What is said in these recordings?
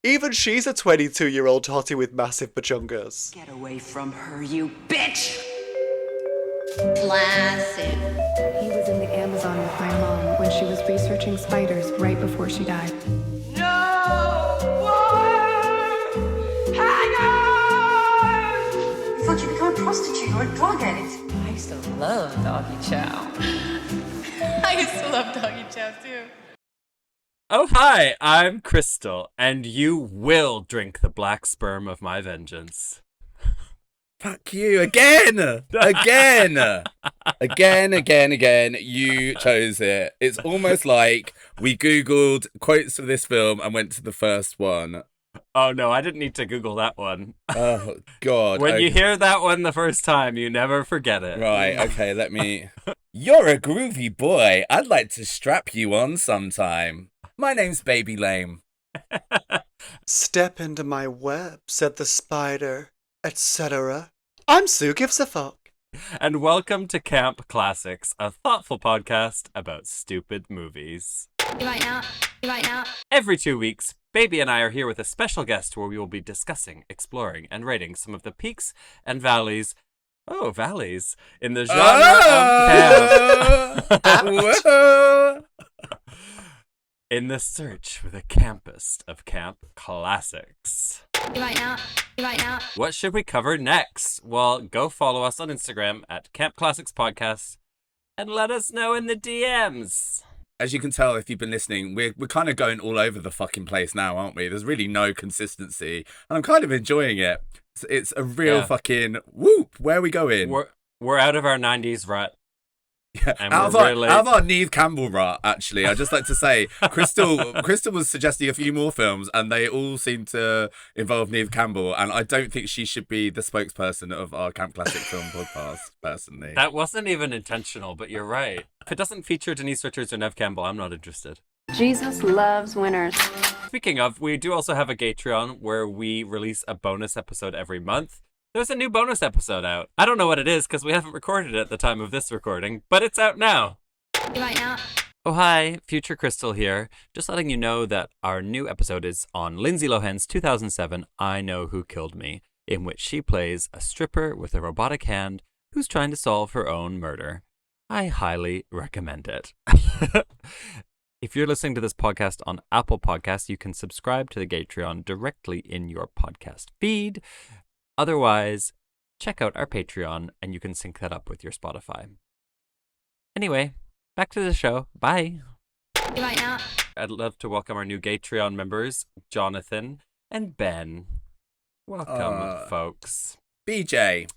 Even she's a 22-year-old hottie with massive pachungas. Get away from her, you bitch! Classic. He was in the Amazon with my mom when she was researching spiders right before she died. No more hangers! You thought you'd become a prostitute or a drug addict. I used to love doggy chow. I used to love doggy chow too. Oh, hi, I'm Crystal, and you will drink the black sperm of my vengeance. Fuck you again! Again. You chose it. It's almost like we Googled quotes for this film and went to the first one. Oh, no, I didn't need to Google that one. Oh, God. When you hear that one the first time, you never forget it. Right, okay, let me... You're a groovy boy. I'd like to strap you on sometime. My name's Baby Lame. Step into my web, said the spider, etc. I'm Sue Gives a Fuck. And welcome to Camp Classics, a thoughtful podcast about stupid movies. You right now. Every 2 weeks, Baby and I are here with a special guest where we will be discussing, exploring, and rating some of the peaks and valleys in the genre of camp. Whoa. In the search for the campest of camp classics. You right now. What should we cover next? Well, go follow us on Instagram at Camp Classics Podcast and let us know in the DMs. As you can tell, if you've been listening, we're kind of going all over the fucking place now, aren't we? There's really no consistency, and I'm kind of enjoying it. It's a real fucking whoop. Where are we going? We're out of our 90s rut. Yeah, out of our Neve Campbell rut, actually. I'd just like to say, Crystal was suggesting a few more films, and they all seem to involve Neve Campbell, and I don't think she should be the spokesperson of our Camp Classic Film podcast, personally. That wasn't even intentional, but you're right. If it doesn't feature Denise Richards or Neve Campbell, I'm not interested. Jesus loves winners. Speaking of, we do also have a Gatreon where we release a bonus episode every month. There's a new bonus episode out. I don't know what it is because we haven't recorded it at the time of this recording, but it's out now. You right now. Oh, hi, Future Crystal here. Just letting you know that our new episode is on Lindsay Lohan's 2007 I Know Who Killed Me, in which she plays a stripper with a robotic hand who's trying to solve her own murder. I highly recommend it. If you're listening to this podcast on Apple Podcasts, you can subscribe to the Gatreon directly in your podcast feed. Otherwise, check out our Patreon and you can sync that up with your Spotify. Anyway, back to the show. Bye. You right now. I'd love to welcome our new Gatreon members, Jonathan and Ben. Welcome, folks. BJ.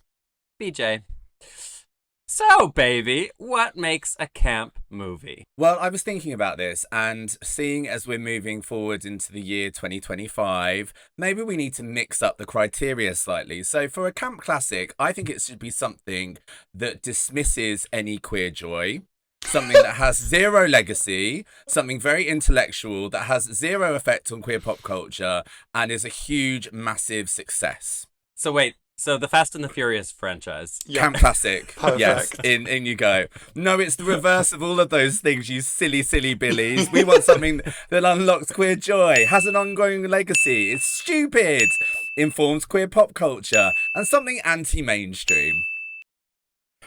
So, baby, what makes a camp movie? Well, I was thinking about this, and seeing as we're moving forward into the year 2025, maybe we need to mix up the criteria slightly. So for a camp classic, I think it should be something that dismisses any queer joy, something that has zero legacy, something very intellectual that has zero effect on queer pop culture, and is a huge, massive success. So wait. So the Fast and the Furious franchise. Yeah. Camp classic. Perfect. Yes, in you go. No, it's the reverse of all of those things, you silly billies. We want something that unlocks queer joy, has an ongoing legacy, is stupid, informs queer pop culture, and something anti-mainstream.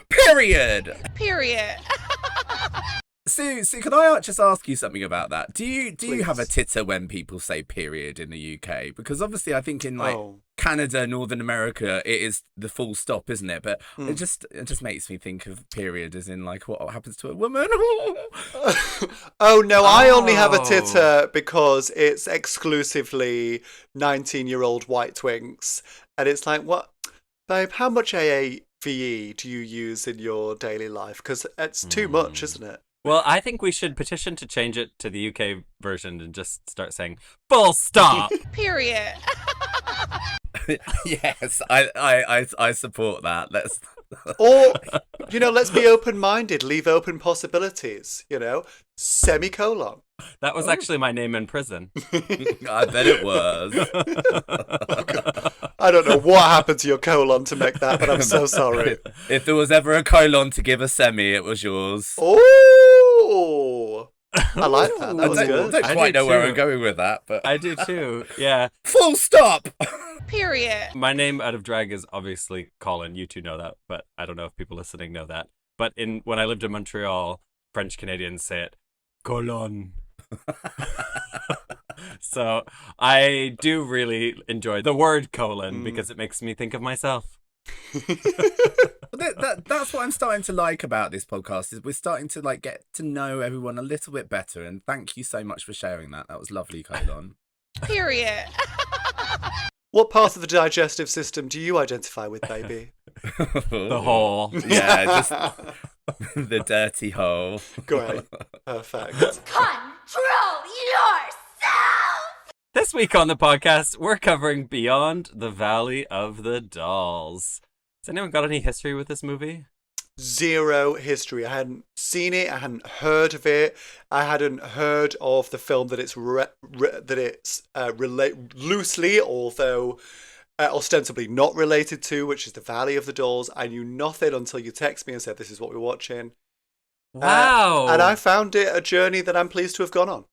Period. Sue, can I just ask you something about that? Do you have a titter when people say period in the UK? Because obviously I think in Canada, Northern America, it is the full stop, isn't it? But it just makes me think of period as in like what happens to a woman. Oh no, I only have a titter because it's exclusively 19-year-old white twinks. And it's like, what, babe, how much AAVE do you use in your daily life? Because it's too much, isn't it? Well, I think we should petition to change it to the UK version and just start saying full stop. Period. Yes, I support that. Let's Or, let's be open-minded, leave open possibilities, semicolon. That was actually my name in prison. I bet it was. I don't know what happened to your colon to make that, but I'm so sorry. If there was ever a colon to give a semi, it was yours. Oh! I like that. That was I good. don't I quite do know where too. I'm going with that, but I do too. Yeah. full stop. Period. My name out of drag is obviously Colin. You two know that, but I don't know if people listening know that. But when I lived in Montreal, French Canadians say it Colon. So I do really enjoy the word colon because it makes me think of myself. That's what I'm starting to like about this podcast is we're starting to like get to know everyone a little bit better, and thank you so much for sharing that. That was lovely, Colin. Period. What part of the digestive system do you identify with, baby? The whole. Yeah, just the dirty hole. Great. Perfect. Control yourself! This week on the podcast, we're covering Beyond the Valley of the Dolls. Has anyone got any history with this movie? Zero history. I hadn't seen it. I hadn't heard of it. I hadn't heard of the film that it's loosely, although ostensibly not related to, which is the Valley of the Dolls. I knew nothing until you texted me and said this is what we're watching. Wow. And I found it a journey that I'm pleased to have gone on.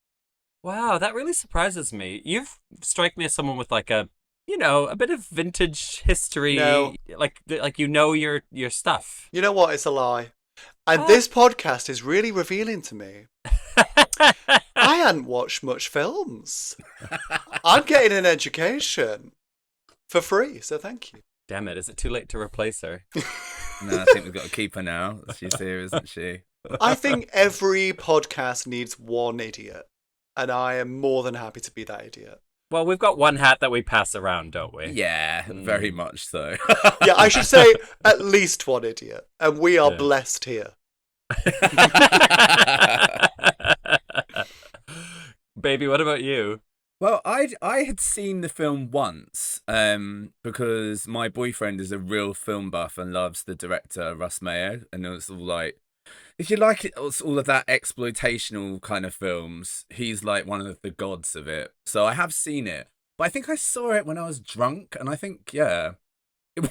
Wow, that really surprises me. You've strike me as someone with like a bit of vintage history. No. Like your stuff. You know what? It's a lie. And this podcast is really revealing to me. I hadn't watched much films. I'm getting an education for free, so thank you. Damn it, is it too late to replace her? No, I think we've got to keep her now. She's here, isn't she? I think every podcast needs one idiot. And I am more than happy to be that idiot. Well, we've got one hat that we pass around, don't we? Yeah, very much so. Yeah, I should say at least one idiot. And we are blessed here. Baby, what about you? Well, I had seen the film once because my boyfriend is a real film buff and loves the director Russ Meyer, and it was all like, if you like it's all of that exploitational kind of films, he's like one of the gods of it. So I have seen it, but I think I saw it when I was drunk, and I think it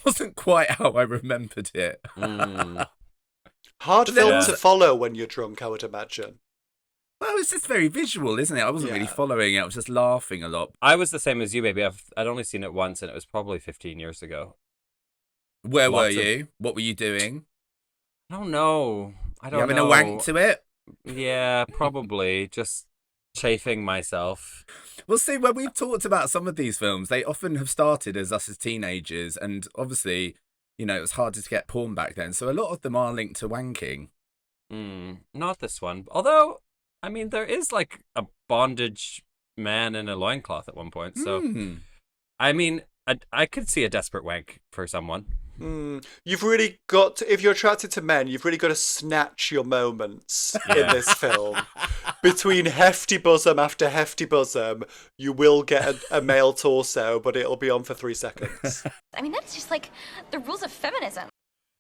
wasn't quite how I remembered it. Hard film to follow when you're drunk, I would imagine. Well, it's just very visual, isn't it? I wasn't really following it. I was just laughing a lot. I was the same as you, baby. I'd only seen it once, and it was probably 15 years ago. Where were you? What were you doing? I don't know. You having a wank to it? Yeah, probably. Just chafing myself. Well, see, when we've talked about some of these films, they often have started as us as teenagers, and obviously, it was harder to get porn back then. So a lot of them are linked to wanking. Not this one. Although, I mean, there is like a bondage man in a loincloth at one point. So, I mean, I could see a desperate wank for someone. You've really got to, if you're attracted to men, you've really got to snatch your moments in this film. Between hefty bosom after hefty bosom, you will get a male torso, but it'll be on for 3 seconds. I mean, that's just like the rules of feminism.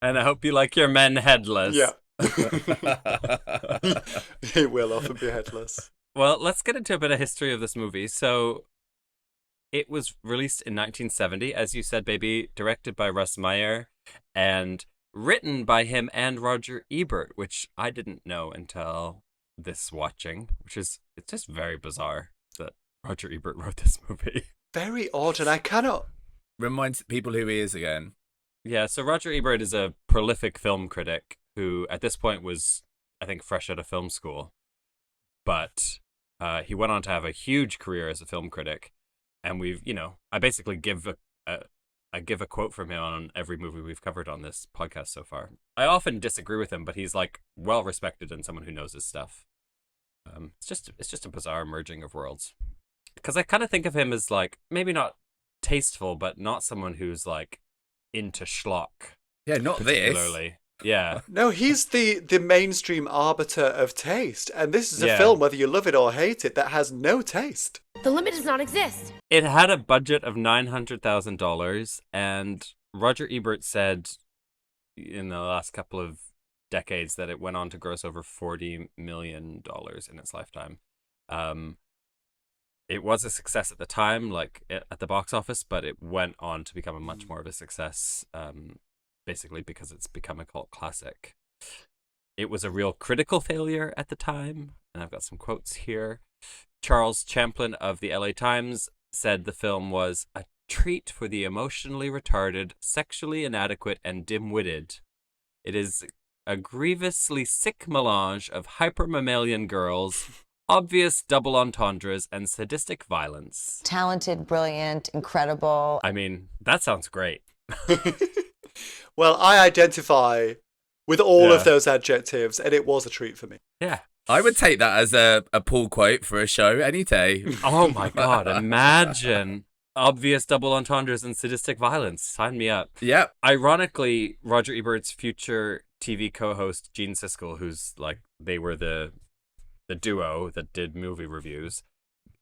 And I hope you like your men headless. Yeah. He will often be headless. Well, let's get into a bit of history of this movie. So, it was released in 1970, as you said, baby, directed by Russ Meyer and written by him and Roger Ebert, which I didn't know until this watching, it's just very bizarre that Roger Ebert wrote this movie. Very odd, and I cannot... Remind people who he is again. Yeah, so Roger Ebert is a prolific film critic who at this point was, I think, fresh out of film school. But he went on to have a huge career as a film critic. And I basically give a quote from him on every movie we've covered on this podcast so far. I often disagree with him, but he's like well respected and someone who knows his stuff. It's just a bizarre merging of worlds. Because I kind of think of him as like maybe not tasteful, but not someone who's like into schlock. Yeah, not particularly. this. Yeah. No, he's the mainstream arbiter of taste, and this is a film, whether you love it or hate it, that has no taste. The limit does not exist. It had a budget of $900,000, and Roger Ebert said in the last couple of decades that it went on to gross over $40 million in its lifetime. It was a success at the time, like at the box office, but it went on to become a much more of a success, basically because it's become a cult classic. It was a real critical failure at the time, and I've got some quotes here. Charles Champlin of the LA Times said the film was a treat for the emotionally retarded, sexually inadequate, and dim-witted. It is a grievously sick melange of hyper-mammalian girls, obvious double entendres, and sadistic violence. Talented, brilliant, incredible. I mean, that sounds great. Well, I identify with all of those adjectives, and it was a treat for me. Yeah. I would take that as a pull quote for a show any day. Oh my God, imagine obvious double entendres and sadistic violence. Sign me up. Yep. Ironically, Roger Ebert's future TV co-host, Gene Siskel, who's like, they were the duo that did movie reviews.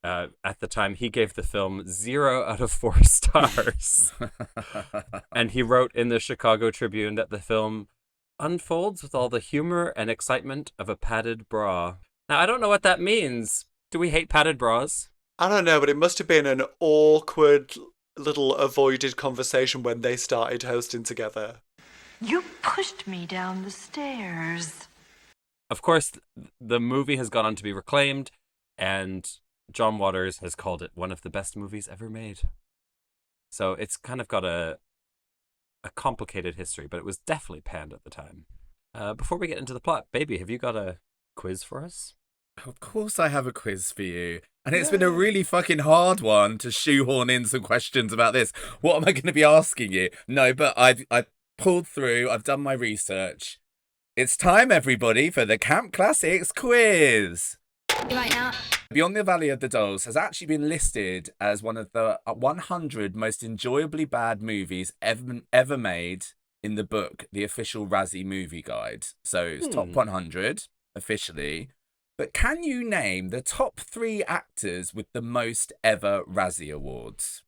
At the time, he gave the film 0 out of 4 stars. And he wrote in the Chicago Tribune that the film unfolds with all the humor and excitement of a padded bra. Now, I don't know what that means. Do we hate padded bras? I don't know, but it must have been an awkward little avoided conversation when they started hosting together. You pushed me down the stairs. Of course, the movie has gone on to be reclaimed, and John Waters has called it one of the best movies ever made. So it's kind of got a complicated history, but it was definitely panned at the time. Before we get into the plot, baby, have you got a quiz for us? Of course I have a quiz for you. And it's been a really fucking hard one to shoehorn in some questions about this. What am I going to be asking you? No, but I pulled through. I've done my research. It's time, everybody, for the Camp Classics quiz. You might not. Beyond the Valley of the Dolls has actually been listed as one of the 100 most enjoyably bad movies ever made in the book, The Official Razzie Movie Guide. So it's top 100 officially. But can you name the top 3 actors with the most ever Razzie Awards?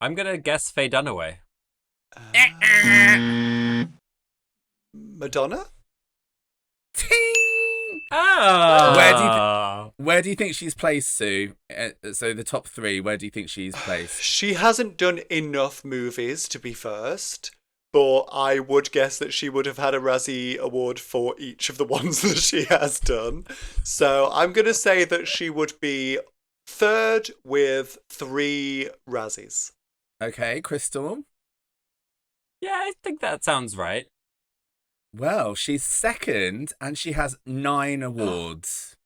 I'm going to guess Faye Dunaway. Madonna? Ting! Ah! Where do you think she's placed, Sue? So the top 3, where do you think she's placed? She hasn't done enough movies to be first, but I would guess that she would have had a Razzie Award for each of the ones that she has done. So I'm going to say that she would be third with 3 Razzies. Okay, Crystal. Yeah, I think that sounds right. Well, she's second and she has 9 awards.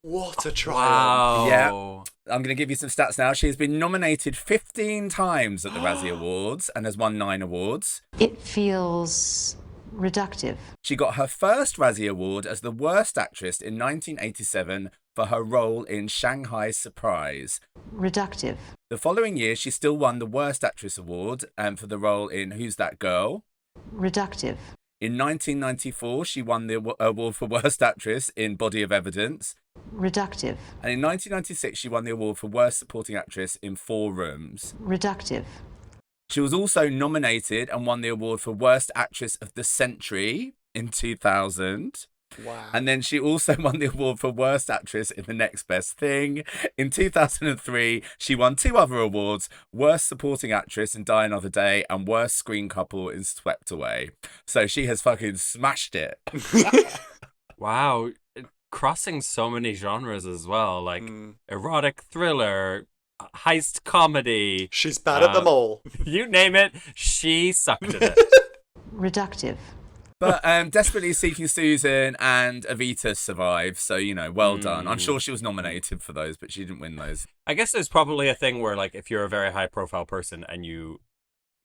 What a triumph. Wow. Yeah. I'm going to give you some stats now. She's been nominated 15 times at the Razzie Awards and has won 9 awards. It feels reductive. She got her first Razzie Award as the worst actress in 1987 for her role in Shanghai Surprise. Reductive. The following year, she still won the Worst Actress Award for the role in Who's That Girl? Reductive. In 1994, she won the award for Worst Actress in Body of Evidence. Reductive. And in 1996, she won the award for Worst Supporting Actress in 4 Rooms. Reductive. She was also nominated and won the award for Worst Actress of the Century in 2000. Wow. And then she also won the award for Worst Actress in The Next Best Thing. In 2003, she won 2 other awards, Worst Supporting Actress in Die Another Day and Worst Screen Couple in Swept Away. So she has fucking smashed it. Wow. Crossing so many genres as well, like erotic thriller, heist comedy. She's bad at them all. You name it, she sucked at it. Reductive. But Desperately Seeking Susan and Evita survived, so, you know, well done. I'm sure she was nominated for those, but she didn't win those. I guess there's probably a thing where, like, if you're a very high-profile person and you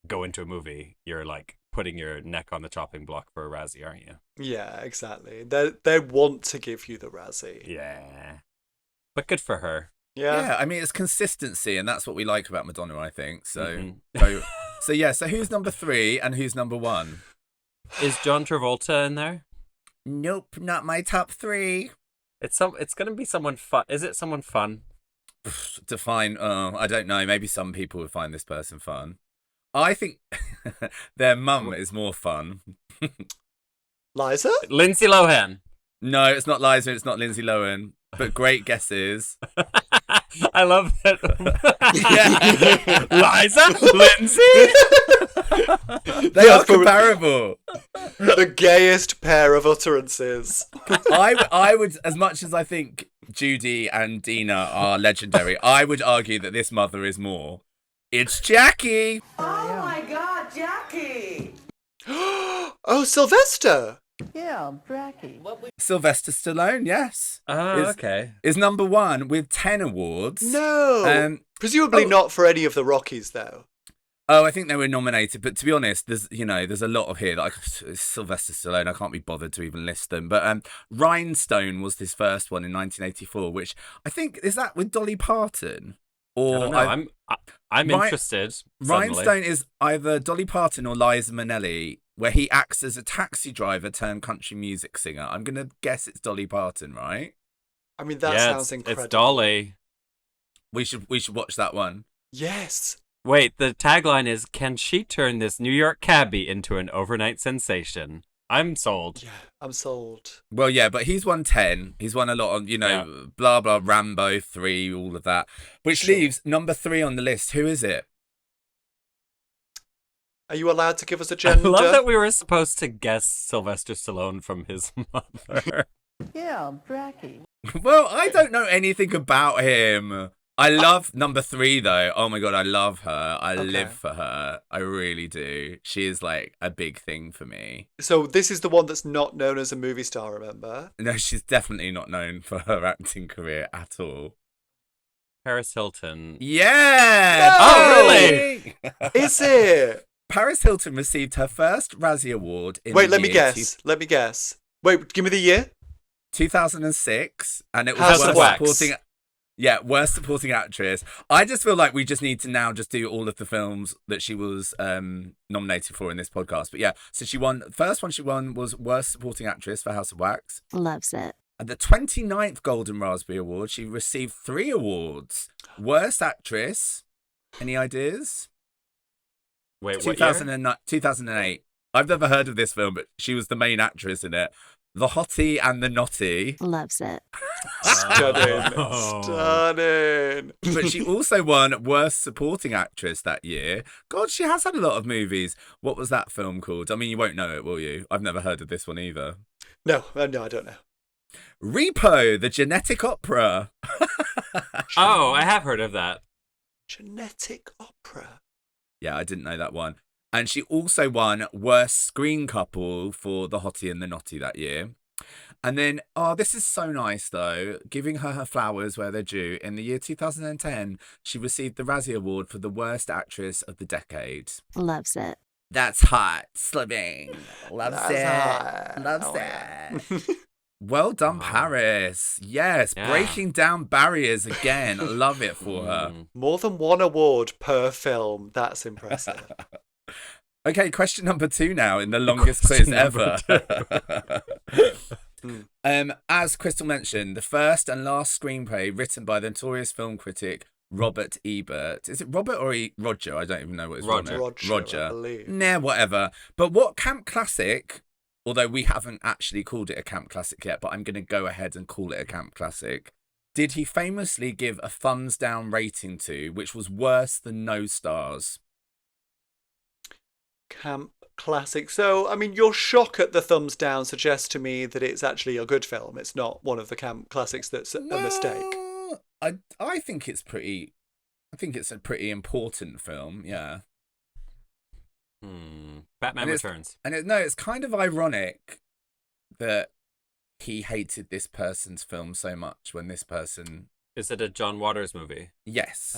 go into a movie, you're, like, putting your neck on the chopping block for a Razzie, aren't you? Yeah, exactly. They want to give you the Razzie. Yeah. But good for her. Yeah, I mean, it's consistency, and that's what we like about Madonna, I think. So, Mhm. so who's number 3 and who's number 1? Is John Travolta in there? Nope, not my top 3. It's gonna be someone fun. Is it someone fun? Define, I don't know. Maybe some people would find this person fun. I think their mum is more fun. Liza? Lindsay Lohan. No, it's not Liza, it's not Lindsay Lohan, but great guesses. I love that. Liza, Lindsay, they are comparable. The gayest pair of utterances. I would, as much as I think Judy and Dina are legendary, I would argue that this mother is more. It's Jackie. Oh my God, Jackie! Oh, Sylvester. Yeah, Jackie. Sylvester Stallone, yes. Oh, okay. Is number one with 10 awards. No. Presumably not for any of the Rockies, though. Oh, I think they were nominated, but to be honest, there's a lot of here. Like Sylvester Stallone, I can't be bothered to even list them. But Rhinestone was his first one in 1984, which I think is that with Dolly Parton. Or I don't know. I'm interested. Suddenly. Rhinestone is either Dolly Parton or Liza Minnelli, where he acts as a taxi driver turned country music singer. I'm gonna guess it's Dolly Parton, right? I mean, that sounds incredible. It's Dolly. We should watch that one. Yes. Wait, the tagline is, "Can she turn this New York cabbie into an overnight sensation?" I'm sold. Yeah, I'm sold. Well, yeah, but he's won 10. He's won a lot on, blah, blah, Rambo 3, all of that. Which leaves number 3 on the list. Who is it? Are you allowed to give us a gender? I love that we were supposed to guess Sylvester Stallone from his mother. Yeah, Jackie. Well, I don't know anything about him. I love number 3, though. Oh, my God, I love her. I live for her. I really do. She is, like, a big thing for me. So this is the one that's not known as a movie star, remember? No, she's definitely not known for her acting career at all. Paris Hilton. Yeah! No! Oh, really? Is it? Paris Hilton received her first Razzie Award in Wait, let me guess. Wait, give me the year. 2006, and it was House of Wax. worst supporting actress. I just feel like we just need to now just do all of the films that she was nominated for in this podcast. But yeah, so she won. The first one she won was worst supporting actress for House of Wax. Loves it. At the 29th Golden Raspberry Award, she received 3 awards. Worst actress. Any ideas? Wait, what year? 2008. I've never heard of this film, but she was the main actress in it. The Hottie and the Naughty. Loves it. Stunning. But she also won Worst Supporting Actress that year. God, she has had a lot of movies. What was that film called? I mean, you won't know it, will you? I've never heard of this one either. No, I don't know. Repo, the Genetic Opera. Oh, I have heard of that. Genetic Opera. Yeah, I didn't know that one. And she also won Worst Screen Couple for The Hottie and the Naughty that year. And then, this is so nice, though, giving her flowers where they're due. In the year 2010, she received the Razzie Award for the Worst Actress of the Decade. Loves it. That's hot. Slimming. Loves it. Hot. Loves Oh, it. yeah. Well done, Paris. Yes, Yeah. breaking down barriers again. Love it for her. More than one award per film. That's impressive. Okay, question number 2 now in the longest quiz ever. As Crystal mentioned, the first and last screenplay written by the notorious film critic Robert Ebert. Is it Robert or Roger? I don't even know what it's Roger. Roger, I believe. Nah, whatever. But what camp classic, although we haven't actually called it a camp classic yet, but I'm going to go ahead and call it a camp classic, did he famously give a thumbs down rating to, which was worse than no stars? Camp classic. So, I mean, your shock at the thumbs down suggests to me that it's actually a good film. It's not one of the camp classics that's a mistake. I think it's pretty. I think it's a pretty important film. Yeah. Batman Returns. It's kind of ironic that he hated this person's film so much when this person. Is it a John Waters movie? Yes.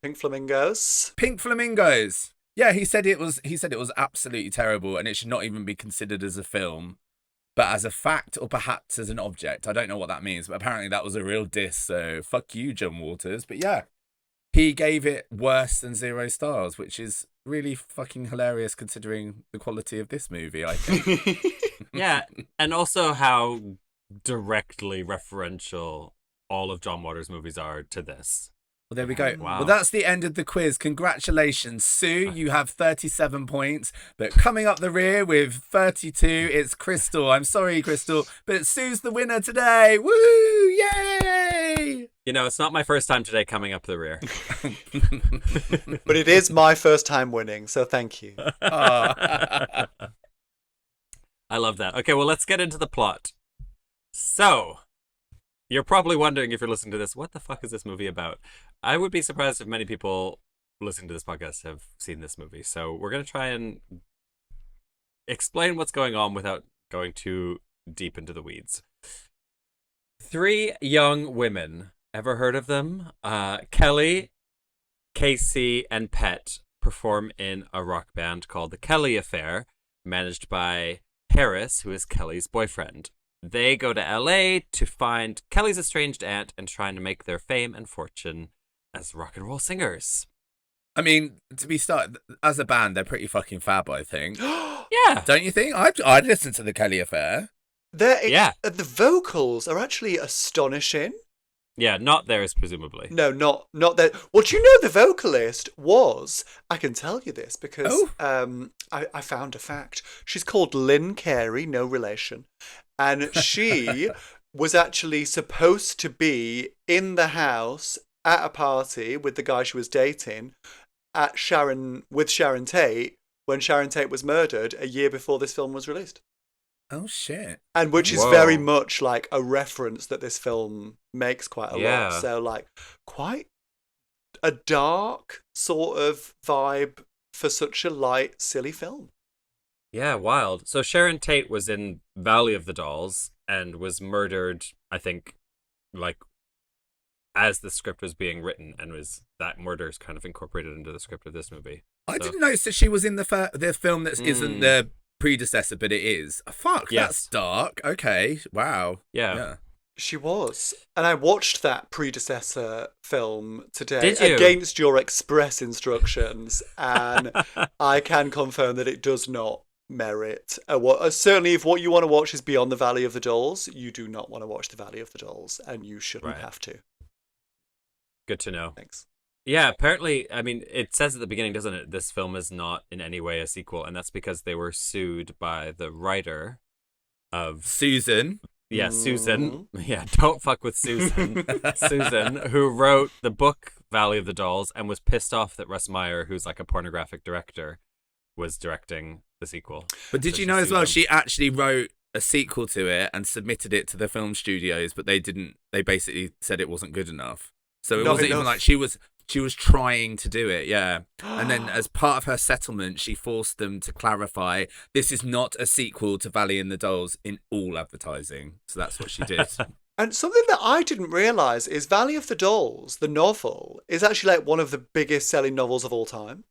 Pink Flamingos. Pink Flamingos. Yeah, he said it was absolutely terrible and it should not even be considered as a film, but as a fact or perhaps as an object. I don't know what that means, but apparently that was a real diss, so fuck you, John Waters. But yeah, he gave it worse than 0 stars, which is really fucking hilarious considering the quality of this movie, I think. Yeah, and also how directly referential all of John Waters' movies are to this. Well, there we go. Wow. Well, that's the end of the quiz. Congratulations, Sue. You have 37 points. But coming up the rear with 32, it's Crystal. I'm sorry, Crystal, but Sue's the winner today. Woo! Yay! You know, it's not my first time today coming up the rear. But it is my first time winning, so thank you. I love that. Okay, well, let's get into the plot. So, you're probably wondering if you're listening to this, what the fuck is this movie about? I would be surprised if many people listening to this podcast have seen this movie. So, we're going to try and explain what's going on without going too deep into the weeds. 3 young women. Ever heard of them? Kelly, Casey, and Pet perform in a rock band called the Kelly Affair, managed by Harris, who is Kelly's boyfriend. They go to LA to find Kelly's estranged aunt and trying to make their fame and fortune as rock and roll singers. I mean, to be started as a band, they're pretty fucking fab, I think. Yeah. Don't you think? I'd listen to the Kelly Affair. The vocals are actually astonishing. Yeah, not theirs, presumably. No, not that. Well, do you know the vocalist was? I can tell you this because I found a fact. She's called Lynn Carey, no relation, and she was actually supposed to be in the house at a party with the guy she was dating with Sharon Tate when Sharon Tate was murdered a year before this film was released. Oh, shit. And which is very much like a reference that this film makes quite a lot. So, like, quite a dark sort of vibe for such a light, silly film. Yeah, wild. So Sharon Tate was in Valley of the Dolls and was murdered, I think, like, as the script was being written, and that murder is kind of incorporated into the script of this movie. I didn't notice that she was in the film that isn't the predecessor, but it is. Fuck, that's dark. Okay, wow. Yeah. She was. And I watched that predecessor film today Did you? against your express instructions, and I can confirm that it does not merit. Certainly, if what you want to watch is Beyond the Valley of the Dolls, you do not want to watch the Valley of the Dolls, and you shouldn't have to. Good to know. Thanks. Yeah, apparently, I mean, it says at the beginning, doesn't it? This film is not in any way a sequel, and that's because they were sued by the writer of... Susan. Yeah, Susan. Yeah, don't fuck with Susan. Susan, who wrote the book Valley of the Dolls and was pissed off that Russ Meyer, who's like a pornographic director, was directing the sequel. But did you know as well, she actually wrote a sequel to it and submitted it to the film studios, but they didn't. They basically said it wasn't good enough. So it wasn't even like she was trying to do it, yeah. And then as part of her settlement, she forced them to clarify this is not a sequel to Valley and the Dolls in all advertising. So that's what she did. And something that I didn't realise is Valley of the Dolls, the novel, is actually like one of the biggest selling novels of all time.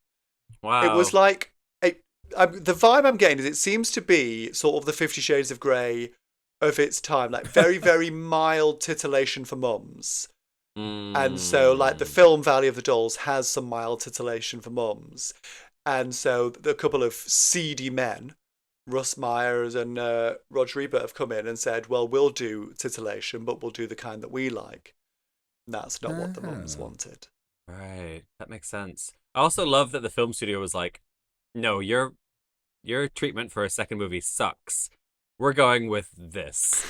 Wow. It was like, the vibe I'm getting is it seems to be sort of the 50 Shades of Grey of its time, like very, very mild titillation for mums. And so, like, the film Valley of the Dolls has some mild titillation for mums. And so a couple of seedy men, Russ Myers and Roger Ebert, have come in and said, well, we'll do titillation, but we'll do the kind that we like. And that's not what the mums wanted. Right. That makes sense. I also love that the film studio was like, no, your treatment for a second movie sucks. We're going with this.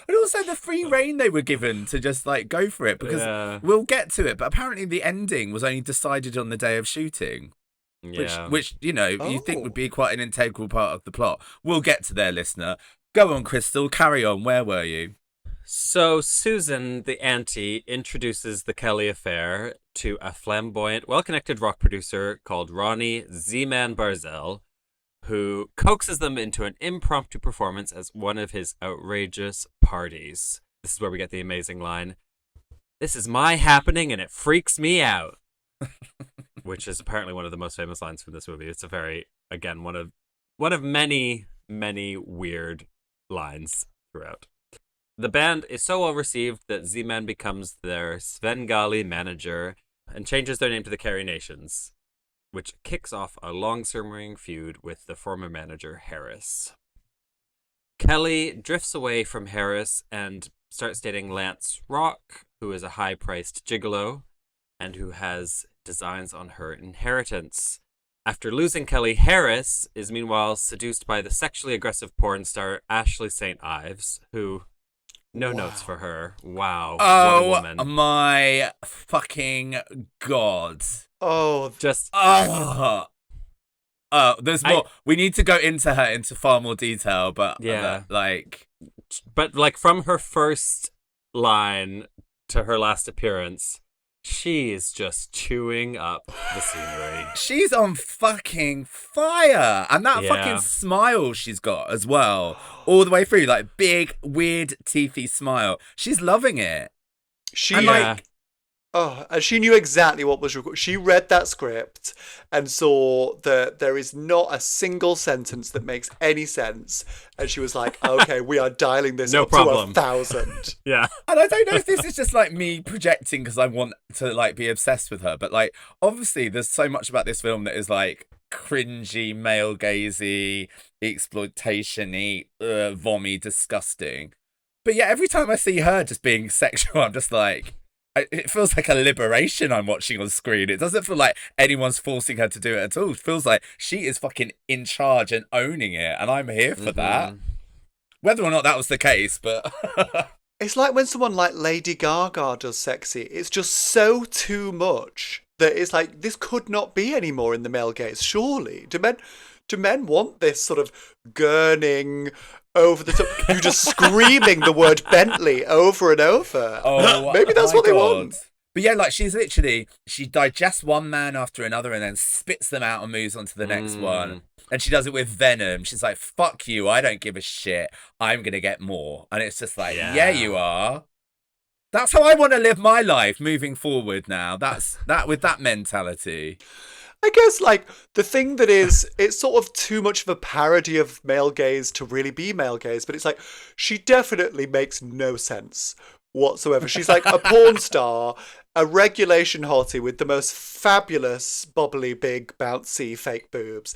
And also the free reign they were given to just like go for it, because we'll get to it, but apparently the ending was only decided on the day of shooting. Which you know, you think would be quite an integral part of the plot. We'll get to there, listener. Go on, Crystal, carry on. Where were you? So Susan, the auntie, introduces the Kelly Affair to a flamboyant, well-connected rock producer called Ronnie Z-Man Barzell, who coaxes them into an impromptu performance as one of his outrageous parties. This is where we get the amazing line, "This is my happening and it freaks me out," which is apparently one of the most famous lines from this movie. It's a very, again, one of many, many weird lines throughout. The band is so well received that Z-Man becomes their Svengali manager and changes their name to the Carrie Nations, which kicks off a long-simmering feud with the former manager, Harris. Kelly drifts away from Harris and starts dating Lance Rock, who is a high-priced gigolo and who has designs on her inheritance. After losing Kelly, Harris is meanwhile seduced by the sexually aggressive porn star Ashley St. Ives, who No notes for her. Wow. What a Oh woman. my fucking God. Oh, Just there's more. We need to go into her into far more detail, but Yeah. but like from her first line to her last appearance, she is just chewing up the scenery. she's on fucking fire, and that Yeah. fucking smile she's got as well, all the way through, like big, weird, teethy smile. She's loving it. she And, like, and she knew exactly what was required. She read that script and saw that there is not a single sentence that makes any sense, and she was like, "Okay, we are dialing this No up problem. to 1,000." Yeah. And I don't know if this is just like me projecting because I want to like be obsessed with her, but like obviously there's so much about this film that is like cringy, male gazy, exploitation-y, vommy, disgusting. But yeah, every time I see her just being sexual, I'm just like, it feels like a liberation I'm watching on screen. It doesn't feel like anyone's forcing her to do it at all. It feels like she is fucking in charge and owning it, and I'm here for that. Whether or not that was the case, but It's like when someone like Lady Gaga does sexy. It's just so too much that it's like, this could not be anymore in the male gaze, surely. Do men want this sort of gurning over the top, you just screaming the word Bentley over and over? Maybe that's my what they God. want. But yeah, like she digests one man after another and then spits them out and moves on to the next one. And she does it with venom. She's like, fuck you, I don't give a shit. I'm going to get more. And it's just like, yeah, you are. That's how I want to live my life moving forward now. That's that with that mentality. I guess, like, the thing that is, it's sort of too much of a parody of male gaze to really be male gaze, but it's like, she definitely makes no sense whatsoever. She's like a porn star, a regulation hottie with the most fabulous, bubbly, big, bouncy fake boobs,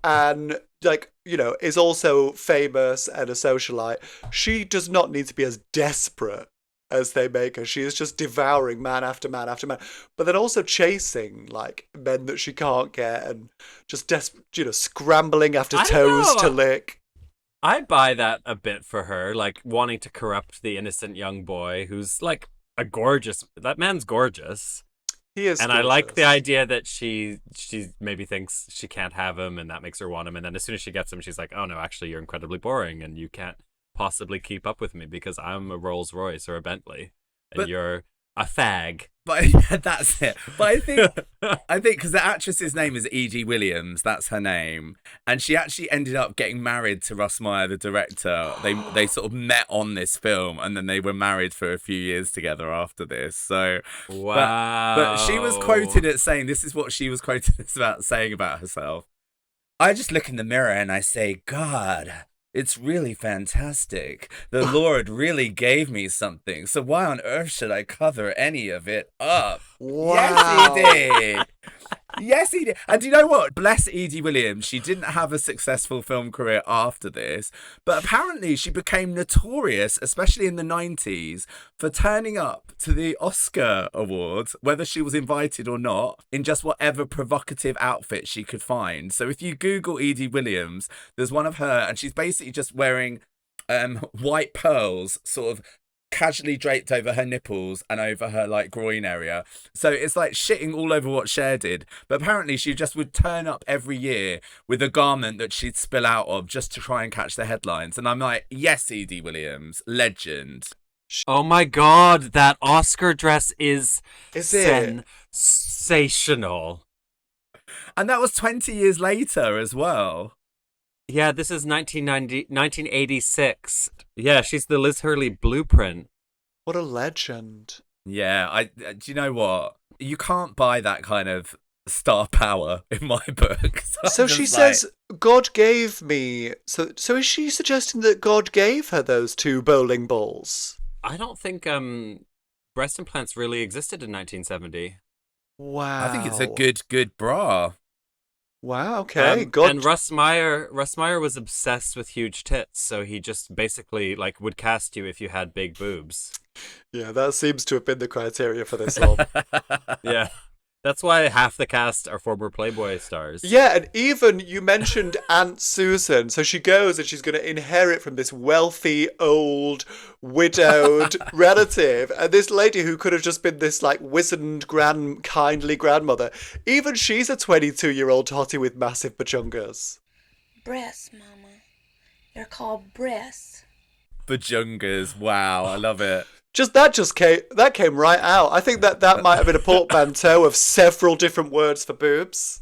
and, like, you know, is also famous and a socialite. She does not need to be as desperate as they make her. She is just devouring man after man after man, but then also chasing like men that she can't get, and just scrambling after toes to lick. I buy that a bit for her, like wanting to corrupt the innocent young boy who's like that man's gorgeous. He is, and gorgeous. I like the idea that she maybe thinks she can't have him, and that makes her want him. And then as soon as she gets him, she's like, "Oh no, actually, you're incredibly boring, and you can't possibly keep up with me because I'm a Rolls Royce or a Bentley, and you're a fag." But yeah, that's it. But I think because the actress's name is E.G. Williams, that's her name, and she actually ended up getting married to Russ Meyer, the director. They sort of met on this film, and then they were married for a few years together after this. So wow. But she was quoted as saying, this is what she was quoted as saying about herself. I just look in the mirror and I say, God, it's really fantastic. The Lord really gave me something. So why on earth should I cover any of it up? Wow. Yes, he did. Yes, he did. And do you know what? Bless Edie Williams. She didn't have a successful film career after this, but apparently she became notorious, especially in the 90s, for turning up to the Oscar Awards, whether she was invited or not, in just whatever provocative outfit she could find. So if you Google Edie Williams, there's one of her, and she's basically just wearing white pearls, sort of casually draped over her nipples and over her like groin area. So it's like shitting all over what Cher did. But apparently she just would turn up every year with a garment that she'd spill out of just to try and catch the headlines. And I'm like, yes, Edie Williams, legend. Oh my God, that Oscar dress is it? Sensational. And that was 20 years later as well. Yeah, this is 1986. Yeah, she's the Liz Hurley blueprint. What a legend. Yeah, do you know what? You can't buy that kind of star power in my book. So she says, God gave me... So is she suggesting that God gave her those 2 bowling balls? I don't think breast implants really existed in 1970. Wow. I think it's a good bra. Wow, okay. And Russ Meyer was obsessed with huge tits, so he just basically like would cast you if you had big boobs. Yeah, that seems to have been the criteria for this one. Yeah. That's why half the cast are former Playboy stars. Yeah, and even you mentioned Aunt Susan. So she goes and she's going to inherit from this wealthy, old, widowed relative. And this lady who could have just been this, like, wizened, kindly grandmother. Even she's a 22-year-old totty with massive bajungas. Breasts, Mama. They're called breasts. Bajungas. Wow, I love it. That came right out. I think that might have been a portmanteau of several different words for boobs.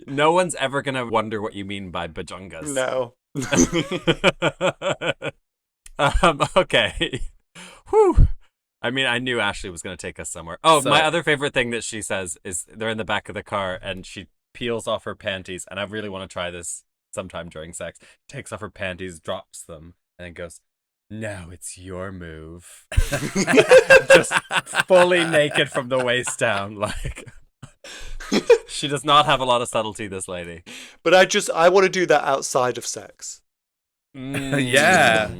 No one's ever going to wonder what you mean by bajungas. No. Okay. Whew. I mean, I knew Ashley was going to take us somewhere. Oh, my other favorite thing that she says is they're in the back of the car and she peels off her panties. And I really want to try this sometime during sex. Takes off her panties, drops them, and then goes, "Now it's your move." Just fully naked from the waist down. Like, she does not have a lot of subtlety, this lady. But I want to do that outside of sex. Yeah.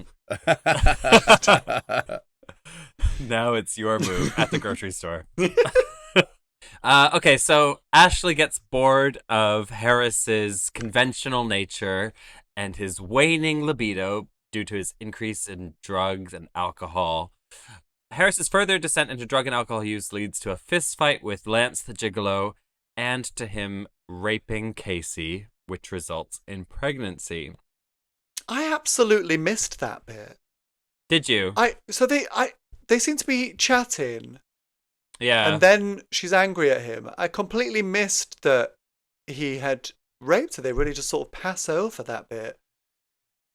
Now it's your move at the grocery store. Okay, so Ashley gets bored of Harris's conventional nature and his waning libido due to his increase in drugs and alcohol. Harris's further descent into drug and alcohol use leads to a fistfight with Lance the Gigolo and to him raping Casey, which results in pregnancy. I absolutely missed that bit. Did you? They seem to be chatting. Yeah. And then she's angry at him. I completely missed that he had raped her. They really just sort of pass over that bit.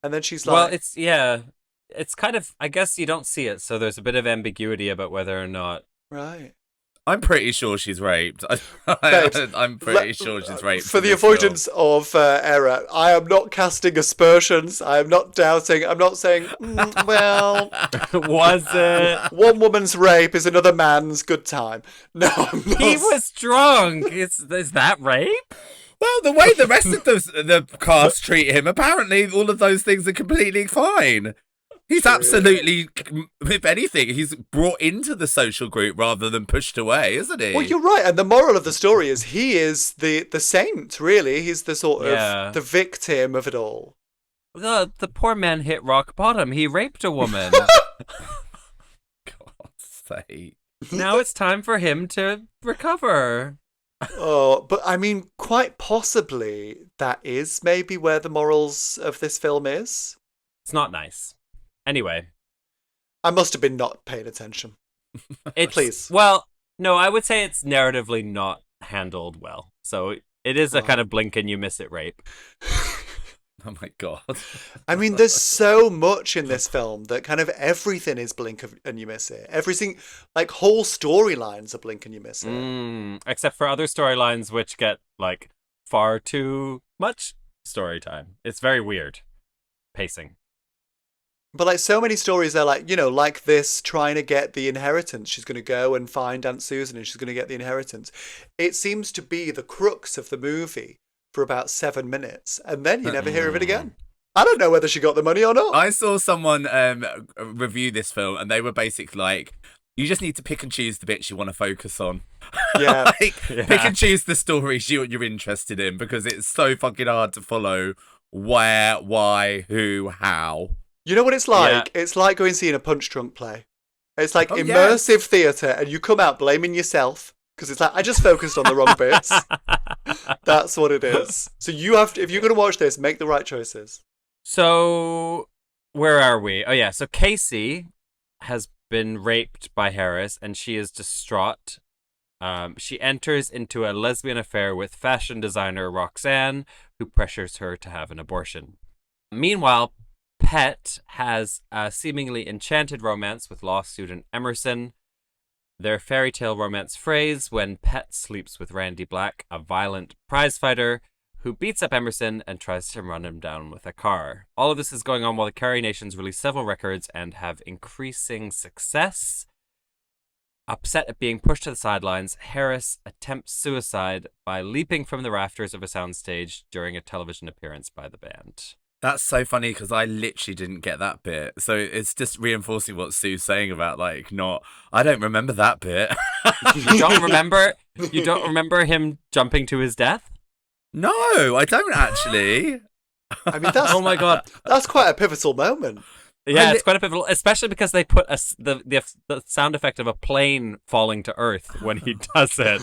And then she's like... Well, it's kind of... I guess you don't see it, so there's a bit of ambiguity about whether or not... Right. I'm pretty sure she's raped. I'm pretty sure she's raped. For the avoidance of error, I am not casting aspersions. I am not doubting. I'm not saying, well... Was it? One woman's rape is another man's good time. No, I'm not. He was drunk. Is that rape? Well, the way the rest of the cast treat him, apparently all of those things are completely fine. He's absolutely, if anything, he's brought into the social group rather than pushed away, isn't he? Well, you're right. And the moral of the story is he is the saint, really. He's the sort of the victim of it all. The poor man hit rock bottom. He raped a woman. God's sake. Now it's time for him to recover. Oh, but I mean, quite possibly that is maybe where the morals of this film is. It's not nice. Anyway. I must have been not paying attention. Please. Well, no, I would say it's narratively not handled well. So it is a kind of blink and you miss it rape. Oh my God. I mean, there's so much in this film that kind of everything is blink and you miss it. Everything, like whole storylines are blink and you miss it. Except for other storylines which get like far too much story time. It's very weird. Pacing. But like so many stories, they're like, like this, trying to get the inheritance. She's going to go and find Aunt Susan and she's going to get the inheritance. It seems to be the crux of the movie for about 7 minutes. And then you never hear of it again. I don't know whether she got the money or not. I saw someone review this film and they were basically like, you just need to pick and choose the bits you want to focus on. Yeah. Pick and choose the stories you're interested in because it's so fucking hard to follow where, why, who, how. You know what it's like? Yeah. It's like going seeing a Punch Drunk play. It's like immersive theatre and you come out blaming yourself because it's like, I just focused on the wrong bits. That's what it is. So you have to, if you're going to watch this, make the right choices. So where are we? Oh yeah, so Casey has been raped by Harris and she is distraught. She enters into a lesbian affair with fashion designer Roxanne, who pressures her to have an abortion. Meanwhile, Pet has a seemingly enchanted romance with law student Emerson. Their fairy tale romance frays when Pet sleeps with Randy Black, a violent prizefighter who beats up Emerson and tries to run him down with a car. All of this is going on while the Carrie Nations release several records and have increasing success. Upset at being pushed to the sidelines, Harris attempts suicide by leaping from the rafters of a soundstage during a television appearance by the band. That's so funny because I literally didn't get that bit. So it's just reinforcing what Sue's saying about like not. I don't remember that bit. You don't remember? You don't remember him jumping to his death? No, I don't actually. I mean, that's Oh my god! that's quite a pivotal moment. Yeah, it's quite a pivotal, especially because they put the sound effect of a plane falling to Earth when he does it.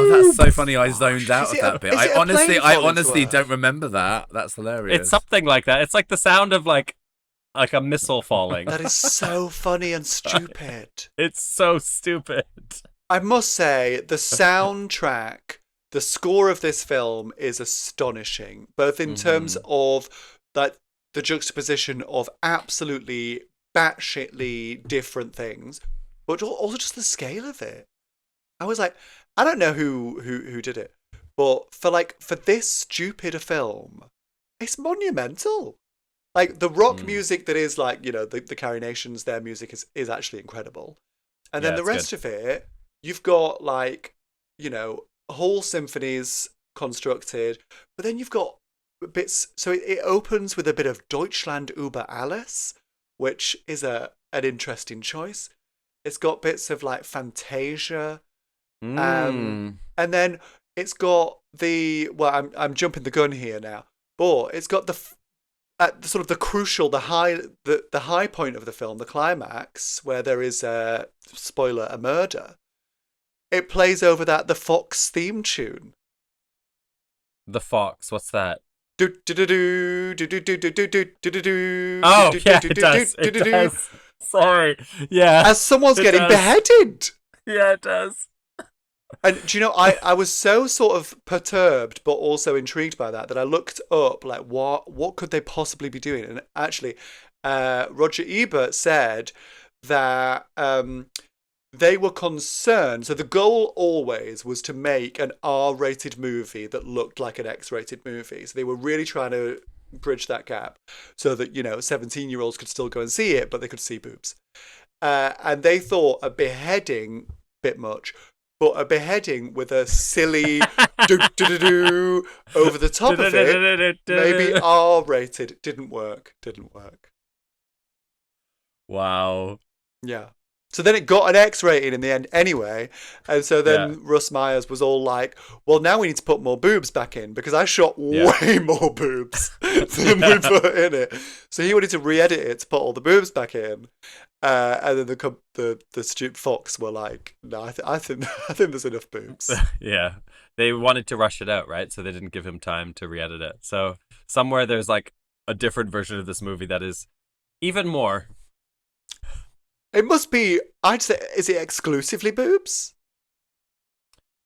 Oh, that's so funny. I zoned out Is of it that a- bit. is it a plane I falling to honestly Earth? don't remember that. That's hilarious. It's something like that. It's like the sound of like a missile falling. That is so funny and stupid. It's so stupid. I must say, the soundtrack, the score of this film is astonishing, both in terms of that the juxtaposition of absolutely batshitly different things, but also just the scale of it. I was like, I don't know who did it, but for this stupid a film, it's monumental. Like the rock music that is like, the Carrie Nations, their music is actually incredible. And then Yeah, the it's rest good. of it, you've got like, whole symphonies constructed, but then you've got bits. So it opens with a bit of Deutschland über alles, which is an interesting choice. It's got bits of like Fantasia, and then it's got I'm jumping the gun here now, but it's got at sort of the crucial, the high point of the film, the climax, where there is a murder. It plays over that the Fox theme tune. The Fox, what's that? Oh yeah, it does. It does. Sorry. Yeah. As someone's it getting does. beheaded. Yeah, it does. And do you know, I was so sort of perturbed, but also intrigued by that I looked up like what could they possibly be doing? And actually, Roger Ebert said that they were concerned. So the goal always was to make an R-rated movie that looked like an X-rated movie. So they were really trying to bridge that gap so that 17-year-olds could still go and see it, but they could see boobs. And they thought a beheading bit much. But a beheading with a silly do over the top of it, maybe R-rated, didn't work. Wow. Yeah. So then it got an X rating in the end anyway. And so then Russ Myers was all like, well, now we need to put more boobs back in because I shot way more boobs than we put in it. So he wanted to re-edit it to put all the boobs back in. And then the stupid Fox were like, no, I think there's enough boobs. Yeah. They wanted to rush it out, right? So they didn't give him time to re-edit it. So somewhere there's like a different version of this movie that is even more. It must be, I'd say, is it exclusively boobs?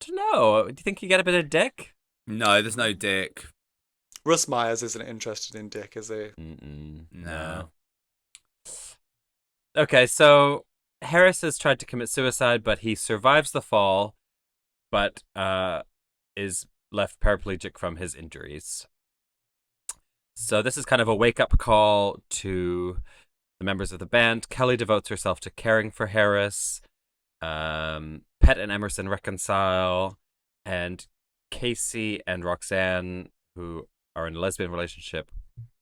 I don't know. Do you think you get a bit of dick? No, there's no dick. Russ Myers isn't interested in dick, is he? No. Okay, so Harris has tried to commit suicide, but he survives the fall, but is left paraplegic from his injuries. So this is kind of a wake-up call to the members of the band. Kelly devotes herself to caring for Harris. Pet and Emerson reconcile, and Casey and Roxanne, who are in a lesbian relationship,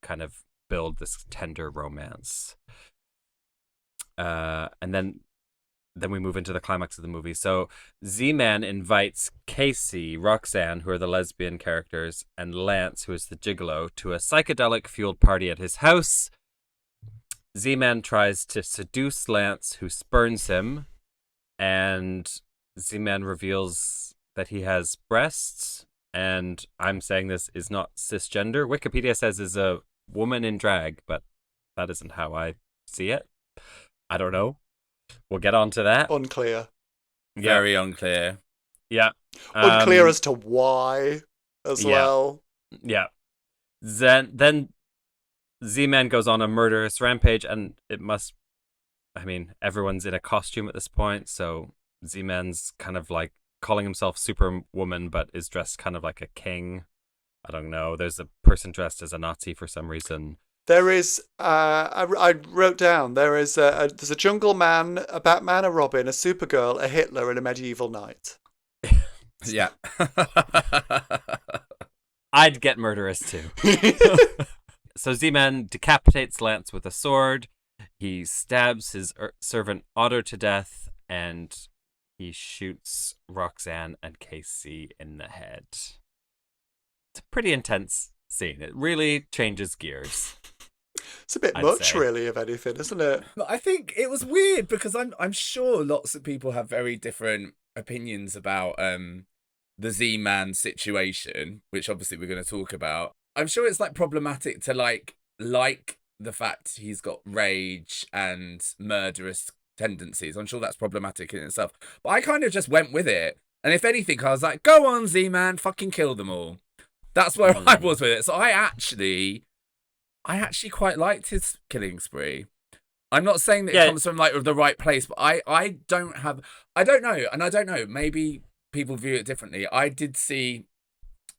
kind of build this tender romance. And then we move into the climax of the movie. So Z-Man invites Casey, Roxanne, who are the lesbian characters, and Lance, who is the gigolo, to a psychedelic-fueled party at his house. Z-Man tries to seduce Lance, who spurns him, and Z-Man reveals that he has breasts, and I'm saying this is not cisgender. Wikipedia says is a woman in drag, but that isn't how I see it. I don't know. We'll get on to that. Unclear. Very unclear. Yeah. Unclear as to why as well. Yeah. Then Z-Man goes on a murderous rampage, and everyone's in a costume at this point, so Z-Man's kind of like calling himself Superwoman, but is dressed kind of like a king. I don't know. There's a person dressed as a Nazi for some reason. There is, I wrote down, there's a jungle man, a Batman, a Robin, a Supergirl, a Hitler, and a medieval knight. Yeah. I'd get murderous too. So Z-Man decapitates Lance with a sword. He stabs his servant Otto to death, and he shoots Roxanne and Casey in the head. It's a pretty intense scene. It really changes gears. It's a bit much, really, if anything, isn't it? I think it was weird because I'm sure lots of people have very different opinions about the Z-Man situation, which obviously we're going to talk about. I'm sure it's like problematic to like the fact he's got rage and murderous tendencies. I'm sure that's problematic in itself. But I kind of just went with it. And if anything, I was like, go on, Z-Man, fucking kill them all. That's where I was with it. So I actually quite liked his killing spree. I'm not saying that it comes from like the right place, but I don't know. Maybe people view it differently. I did see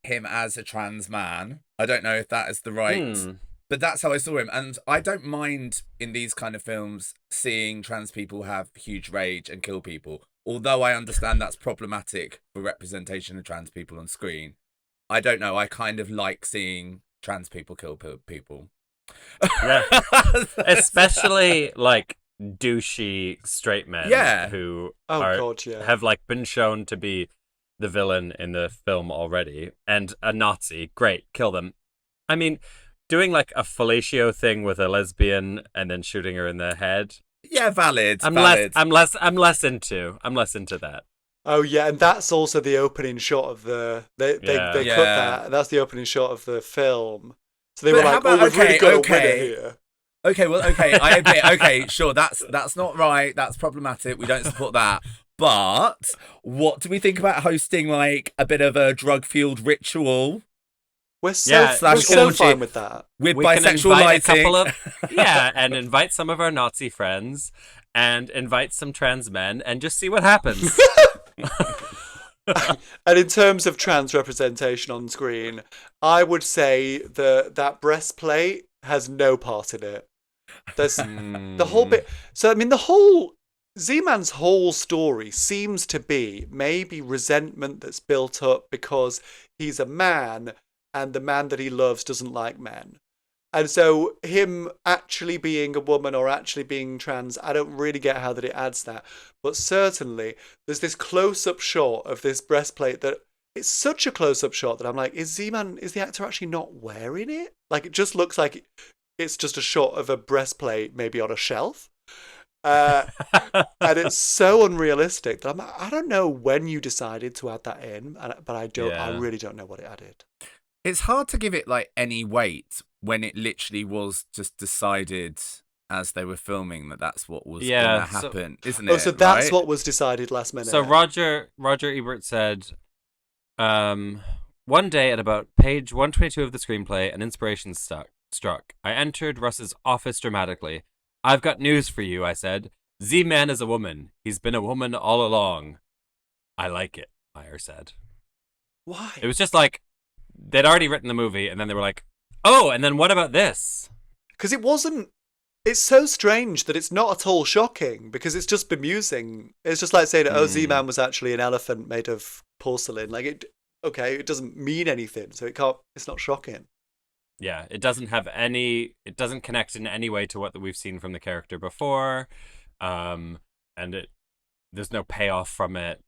him as a trans man. I don't know if that is the right, but that's how I saw him. And I don't mind in these kind of films seeing trans people have huge rage and kill people. Although I understand that's problematic for representation of trans people on screen. I don't know. I kind of like seeing trans people kill people. Yeah. Especially like douchey straight men who have like been shown to be the villain in the film already, and a Nazi. Great, kill them. I mean, doing like a fellatio thing with a lesbian and then shooting her in the head. Yeah, valid. I'm less into that. Oh yeah, and that's also the opening shot of the they cut that. That's the opening shot of the film. So they were like, "Oh, we've really got a winner here." Okay, I admit. Okay, sure, that's not right. That's problematic. We don't support that. But what do we think about hosting like a bit of a drug-fueled ritual? We're so fine with that. With we bisexual lighting. And invite some of our Nazi friends and invite some trans men and just see what happens. And in terms of trans representation on screen, I would say that breastplate has no part in it. There's the whole bit. So I mean, the whole Z-Man's whole story seems to be maybe resentment that's built up because he's a man and the man that he loves doesn't like men. And so him actually being a woman or actually being trans, I don't really get how that it adds that. But certainly there's this close-up shot of this breastplate that it's such a close-up shot that I'm like, is the actor actually not wearing it? Like, it just looks like it's just a shot of a breastplate maybe on a shelf. And it's so unrealistic that I don't know when you decided to add that in, but I really don't know what it added. It's hard to give it like any weight when it literally was just decided as they were filming that that's what was going to happen, isn't it? Oh, so that's what was decided last minute. So Roger Ebert said, one day at about page 122 of the screenplay, an inspiration struck. I entered Russ's office dramatically. I've got news for you, I said. Z-Man is a woman. He's been a woman all along. I like it, Meyer said. Why? It was just like, they'd already written the movie, and then they were like, oh, and then what about this? Because it's so strange that it's not at all shocking, because it's just bemusing. It's just like saying, oh, Z-Man was actually an elephant made of porcelain. Like, it doesn't mean anything, so it's not shocking. Yeah, it doesn't connect in any way to what we've seen from the character before, and there's no payoff from it.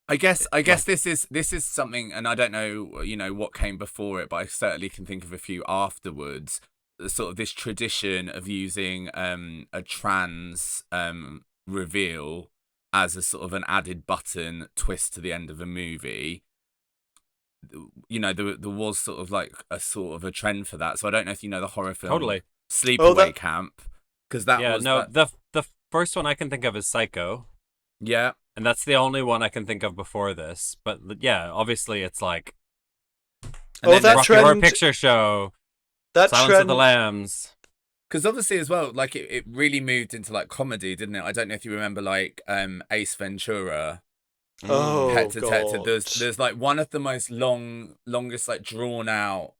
I guess this is something, and I don't know, what came before it, but I certainly can think of a few afterwards. Sort of this tradition of using a trans reveal as a sort of an added button twist to the end of a movie. There was sort of like a sort of a trend for that. So I don't know if you know the horror film Sleepaway Camp, because the first one I can think of is Psycho. Yeah. And that's the only one I can think of before this. But yeah, obviously it's like that Rocky Horror Picture Show, Silence of the Lambs. Because obviously as well, like it really moved into like comedy, didn't it? I don't know if you remember like Ace Ventura. Oh, Head to God. There's like one of the most longest like drawn out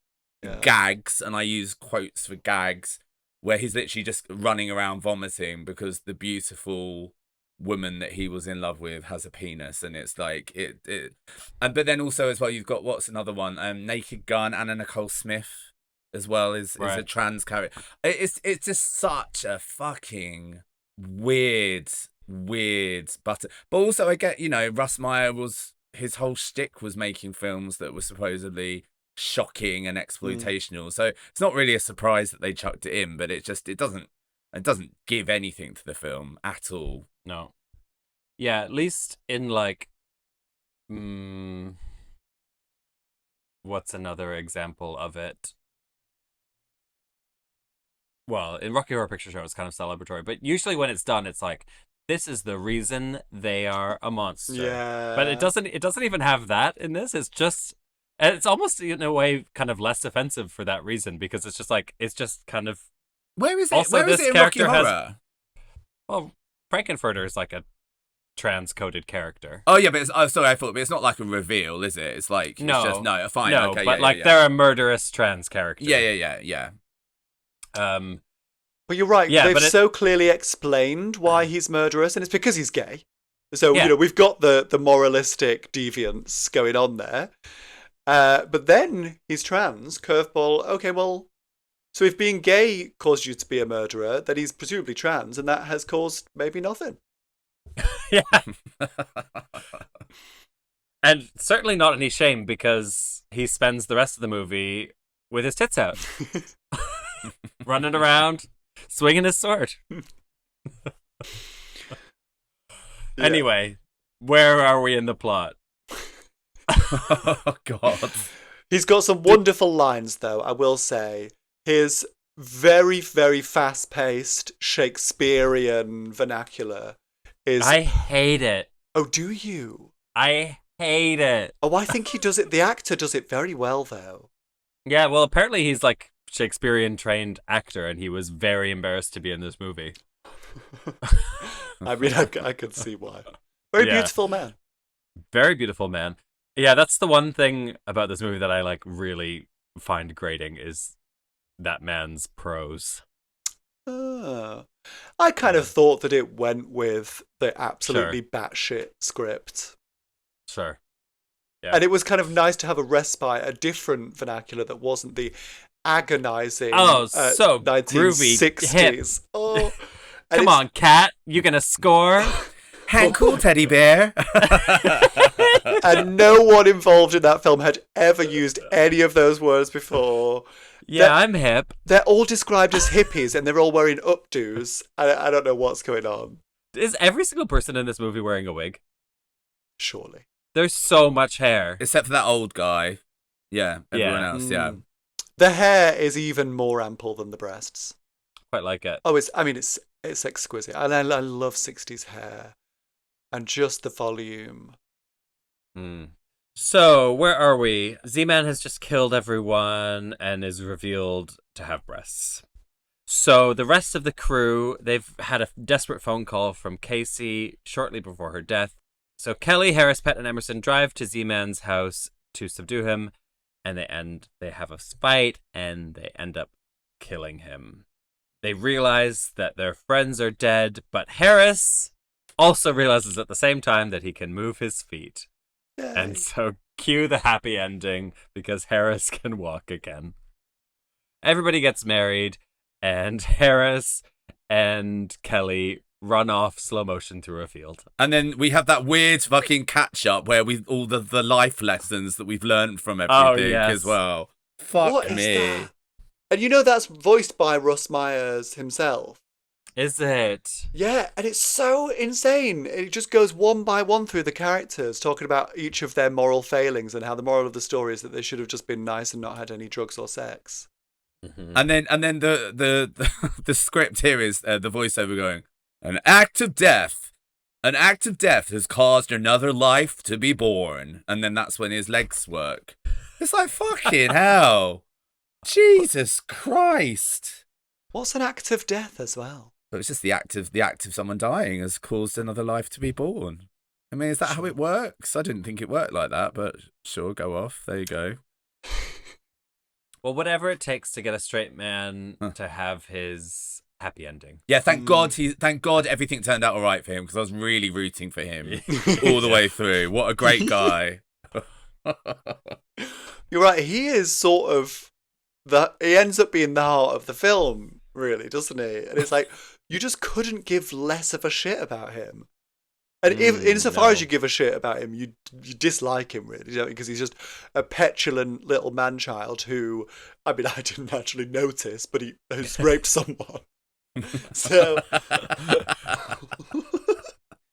gags, and I use quotes for gags, where he's literally just running around vomiting because the beautiful woman that he was in love with has a penis, and it's like and but then also as well you've got, what's another one, Naked Gun, Anna Nicole Smith as well is a trans character. It's just such a fucking weird but also I get, Russ Meyer his whole shtick was making films that were supposedly shocking and exploitational, so it's not really a surprise that they chucked it in, but it doesn't give anything to the film at all. No. Yeah, at least in like what's another example of it? Well, in Rocky Horror Picture Show it's kind of celebratory, but usually when it's done it's like, this is the reason they are a monster. Yeah. But it doesn't even have that in this. It's almost in a way kind of less offensive for that reason, because it's just kind of, where is it? Also, Where is this it in Rocky character Horror? well, Frankenfurter is like a trans-coded character. Oh yeah, but it's not like a reveal, is it? It's like No. it's just no, fine, No, okay, but yeah. they're a murderous trans character. Yeah. But you're right. Yeah, they've but so clearly explained why he's murderous, and it's because he's gay. So Yeah. we've got the moralistic deviance going on there. But then he's trans. Curveball. Okay, well, so if being gay caused you to be a murderer, then he's presumably trans, and that has caused maybe nothing. Yeah. And certainly not any shame, because he spends the rest of the movie with his tits out, running around, swinging his sword. Anyway, where are we in the plot? Oh God. He's got some wonderful lines, though, I will say. His very, very fast-paced Shakespearean vernacular is... I hate it. Oh, do you? I hate it. Oh, I think he does it... The actor does it very well, though. Yeah, well, apparently he's like Shakespearean trained actor, and he was very embarrassed to be in this movie. I mean, I could see why. Very beautiful man. Very beautiful man. Yeah, that's the one thing about this movie that I like really find grating, is that man's prose. I kind of thought that it went with the absolutely batshit script. Sure. Yeah. And it was kind of nice to have a respite, a different vernacular that wasn't the agonizing so 1960s. groovy, Oh, come on, cat, you gonna score? Hand cool, teddy bear. And no one involved in that film had ever used any of those words before. Yeah, I'm hip. They're all described as hippies, and they're all wearing updos. I don't know what's going on. Is every single person in this movie wearing a wig? Surely. There's so much hair. Except for that old guy. Yeah, everyone else, yeah. The hair is even more ample than the breasts. Quite like it. Oh, it's exquisite. And I love 60s hair. And just the volume. So, where are we? Z-Man has just killed everyone and is revealed to have breasts. So, the rest of the crew, they've had a desperate phone call from Casey shortly before her death. So, Kelly, Harris, Pet, and Emerson drive to Z-Man's house to subdue him, and they have a fight, and they end up killing him. They realize that their friends are dead, but Harris also realizes at the same time that he can move his feet. Yay. And so cue the happy ending, because Harris can walk again. Everybody gets married, and Harris and Kelly run off slow motion through a field. And then we have that weird fucking catch up where we all the life lessons that we've learned from everything as well. Fuck what me. Is that? And that's voiced by Russ Myers himself. Is it? Yeah, and it's so insane. It just goes one by one through the characters, talking about each of their moral failings and how the moral of the story is that they should have just been nice and not had any drugs or sex. Mm-hmm. And then the script here is the voiceover going, an act of death has caused another life to be born. And then that's when his legs work. It's like, fucking hell. Jesus Christ. What's an act of death as well? But it's just the act of someone dying has caused another life to be born. I mean, is that how it works? I didn't think it worked like that, but sure, go off. There you go. Well, whatever it takes to get a straight man to have his happy ending. Yeah, thank God everything turned out all right for him, because I was really rooting for him all the way through. What a great guy. You're right. He is sort of he ends up being the heart of the film, really, doesn't he? And it's like, you just couldn't give less of a shit about him. And insofar as you give a shit about him, you dislike him, really, don't you? Because he's just a petulant little man-child who, I mean, I didn't actually notice, but he has raped someone. So,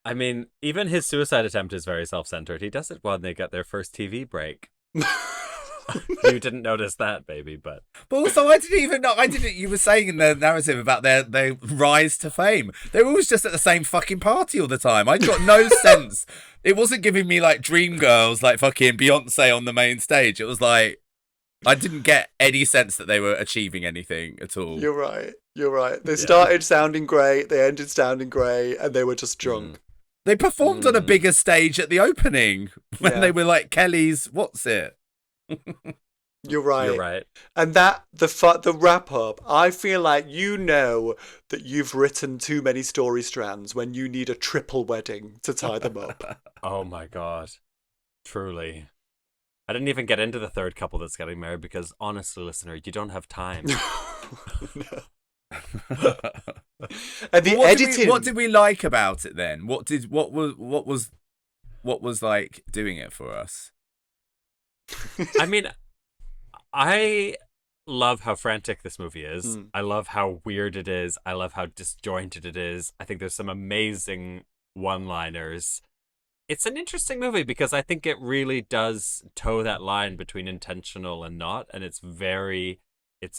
I mean, even his suicide attempt is very self-centered. He does it when they get their first TV break. You didn't notice that, baby, but also I didn't even know. You were saying in the narrative about their rise to fame. They were always just at the same fucking party all the time. I got no sense. It wasn't giving me like Dream Girls, like fucking Beyonce on the main stage. It was like, I didn't get any sense that they were achieving anything at all. You're right. They started sounding great, they ended sounding great, and they were just drunk. They performed on a bigger stage at the opening when they were like Kelly's What's It? You're right. You're right. And that the wrap up, I feel like that you've written too many story strands when you need a triple wedding to tie them up. Oh my God. Truly. I didn't even get into the third couple that's getting married because, honestly, listener, you don't have time. And the editing. What did we like about it then? What was like doing it for us? I mean, I love how frantic this movie is. I love how weird it is. I love how disjointed it is. I think there's some amazing one-liners. It's an interesting movie because I think it really does toe that line between intentional and not. And it's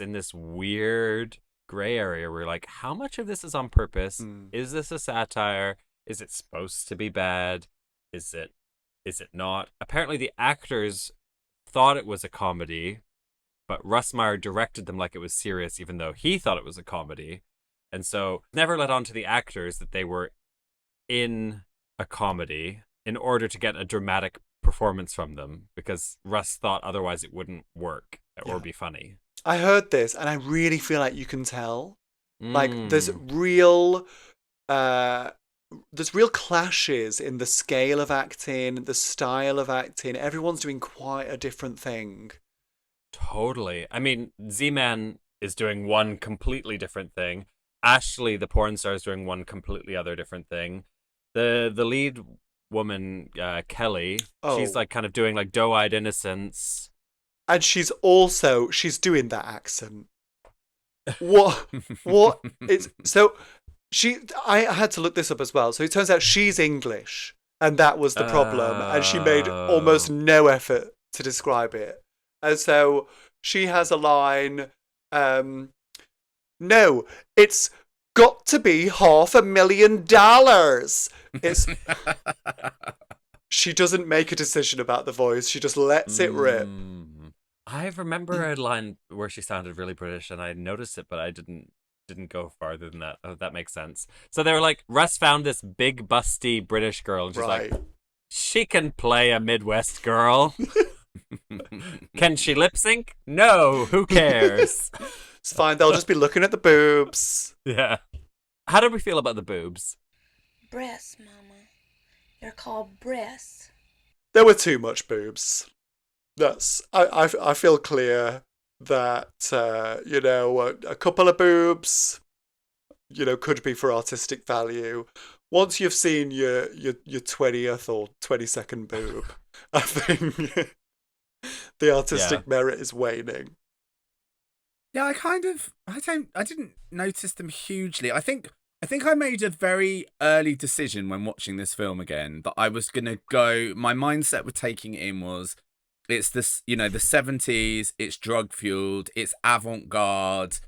in this weird gray area where, like, how much of this is on purpose? Is this a satire? Is it supposed to be bad? Is it not? Apparently the actors thought it was a comedy, but Russ Meyer directed them like it was serious, even though he thought it was a comedy. And so never let on to the actors that they were in a comedy in order to get a dramatic performance from them, because Russ thought otherwise it wouldn't work or be funny. I heard this, and I really feel like you can tell. Like, there's real clashes in the scale of acting, the style of acting. Everyone's doing quite a different thing. Totally. I mean, Z-Man is doing one completely different thing. Ashley, the porn star, is doing one completely other different thing. The lead woman, Kelly, she's like kind of doing like doe-eyed innocence. And she's doing that accent. What it's so I had to look this up as well. So it turns out she's English, and that was the problem. And she made almost no effort to describe it. And so she has a line, no, it's got to be $500,000. It's she doesn't make a decision about the voice. She just lets it rip. I remember a line where she sounded really British, and I noticed it, but I didn't go farther than that. Oh, that makes sense. So they were like, Russ found this big, busty British girl, and she's like, she can play a Midwest girl. Can she lip sync? No, who cares? It's fine, they'll just be looking at the boobs. Yeah. How do we feel about the boobs? Breasts, Mama. They're called breasts. There were too much boobs. I feel clear that a couple of boobs, could be for artistic value. Once you've seen your 20th or 22nd boob, I think the artistic merit is waning. Yeah, I didn't notice them hugely. I think I made a very early decision when watching this film again that I was gonna go. My mindset with taking it in was, it's this, the 70s, it's drug fueled, it's avant-garde,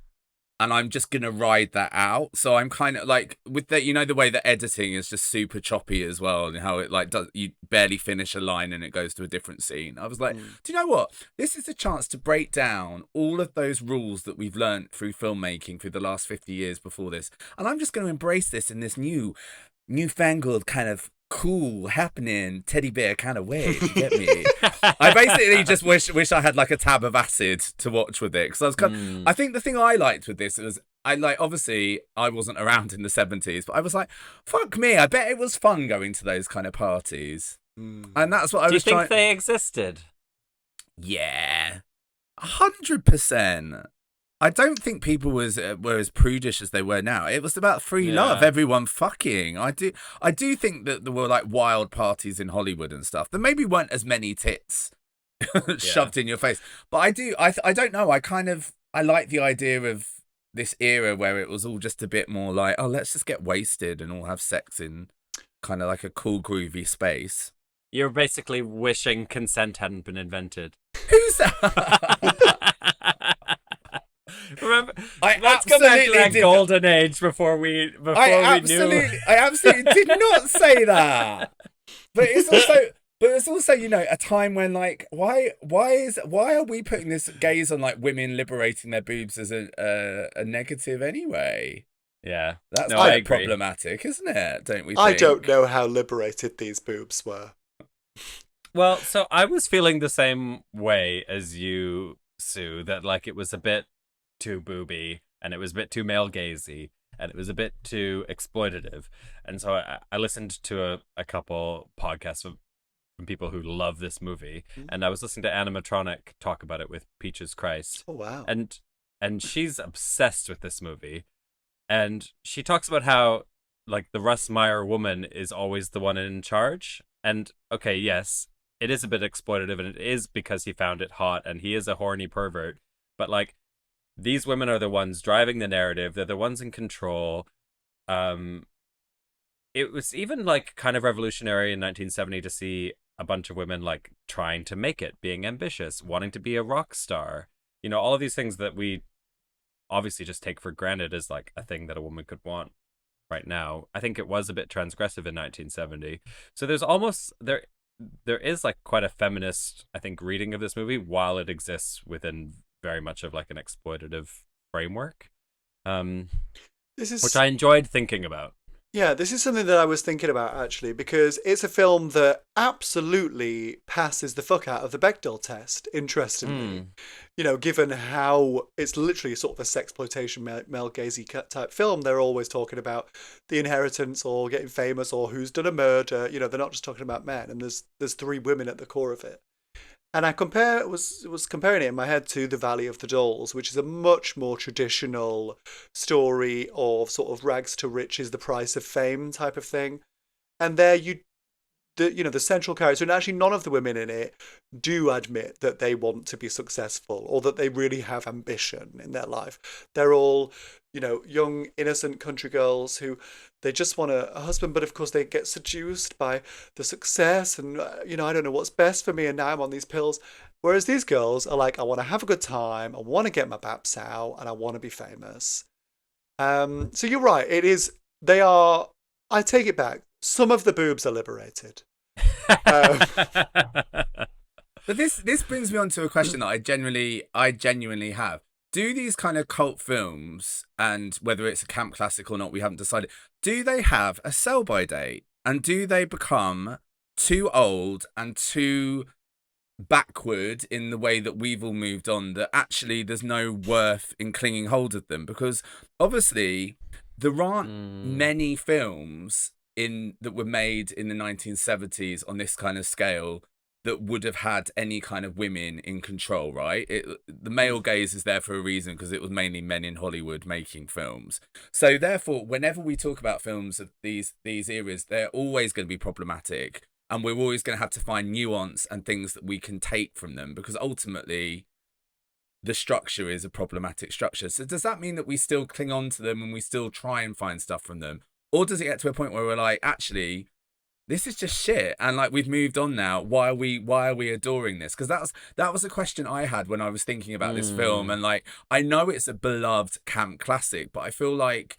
and I'm just gonna ride that out. So I'm kind of like, with the, the way that editing is just super choppy as well, and how it like does, you barely finish a line and it goes to a different scene. I was like, do you know what? This is a chance to break down all of those rules that we've learned through filmmaking through the last 50 years before this, and I'm just going to embrace this in this newfangled kind of cool happening teddy bear kind of way. You get me? I basically just wish I had like a tab of acid to watch with it, because I was I think the thing I liked with this was like, obviously I wasn't around in the 70s, but I was like, fuck me, I bet it was fun going to those kind of parties. And that's what I Do you was think trying. they existed? Yeah, 100%. I don't think people were as prudish as they were now. It was about free love, everyone fucking. I do think that there were like wild parties in Hollywood and stuff. There maybe weren't as many tits shoved in your face, but I don't know. I like the idea of this era where it was all just a bit more like, oh, let's just get wasted and all have sex in kind of like a cool, groovy space. You're basically wishing consent hadn't been invented. Who's that? Remember, I let's go back to that did. golden age before we knew. I absolutely did not say that. But it's also, you know, a time when, like, why are we putting this gaze on like women liberating their boobs as a negative anyway? Yeah, that's I quite agree. problematic, isn't it? Don't we? I think? don't know how liberated these boobs were. Well, so I was feeling the same way as you, Sue, that like it was a bit too booby and it was a bit too male gazy and it was a bit too exploitative. And so I listened to a couple podcasts from people who love this movie, and I was listening to Animatronic talk about it with Peaches Christ. Oh wow. And she's obsessed with this movie. And she talks about how like the Russ Meyer woman is always the one in charge. And okay, yes, it is a bit exploitative, and it is because he found it hot and he is a horny pervert. But like, these women are the ones driving the narrative. They're the ones in control. It was even like kind of revolutionary in 1970 to see a bunch of women like trying to make it, being ambitious, wanting to be a rock star. You know, all of these things that we obviously just take for granted as like a thing that a woman could want right now. I think it was a bit transgressive in 1970. So there's almost there is like quite a feminist, I think, reading of this movie while it exists within very much of like an exploitative framework, which I enjoyed thinking about. Yeah, this is something that I was thinking about actually, because it's a film that absolutely passes the fuck out of the Bechdel test, interestingly. You know, given how it's literally sort of a sexploitation male gazy type film, they're always talking about the inheritance or getting famous or who's done a murder. You know, they're not just talking about men, and there's three women at the core of it. And I was comparing it in my head to The Valley of the Dolls, which is a much more traditional story of sort of rags to riches, the price of fame type of thing. And there the central character, and actually none of the women in it do admit that they want to be successful or that they really have ambition in their life. They're all, you know, young, innocent country girls who they just want a husband, but of course they get seduced by the success and, you know, I don't know what's best for me and now I'm on these pills. Whereas these girls are like, I want to have a good time, I want to get my baps out, and I want to be famous. So you're right, I take it back. Some of the boobs are liberated. But this brings me on to a question that I genuinely have. Do these kind of cult films, and whether it's a camp classic or not, we haven't decided, do they have a sell-by date? And do they become too old and too backward in the way that we've all moved on, that actually there's no worth in clinging hold of them? Because obviously there aren't many films that were made in the 1970s on this kind of scale that would have had any kind of women in control, right? The male gaze is there for a reason, because it was mainly men in Hollywood making films. So therefore, whenever we talk about films of these eras, they're always going to be problematic, and we're always going to have to find nuance and things that we can take from them, because ultimately the structure is a problematic structure. So does that mean that we still cling on to them and we still try and find stuff from them? Or does it get to a point where we're like, actually, this is just shit, and like we've moved on now? Why are we adoring this? Because that was a question I had when I was thinking about this film, and like I know it's a beloved camp classic, but I feel like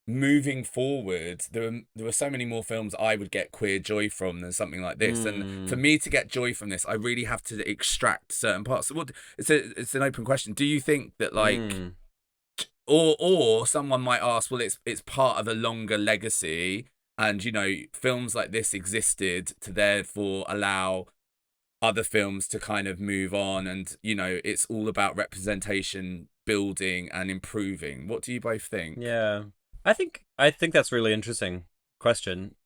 moving forward, there are so many more films I would get queer joy from than something like this. And for me to get joy from this, I really have to extract certain parts. So it's an open question. Do you think that like, or someone might ask, well, it's part of a longer legacy, and you know, films like this existed to therefore allow other films to kind of move on, and you know, it's all about representation building and improving. What do you both think? Yeah. I think that's a really interesting question.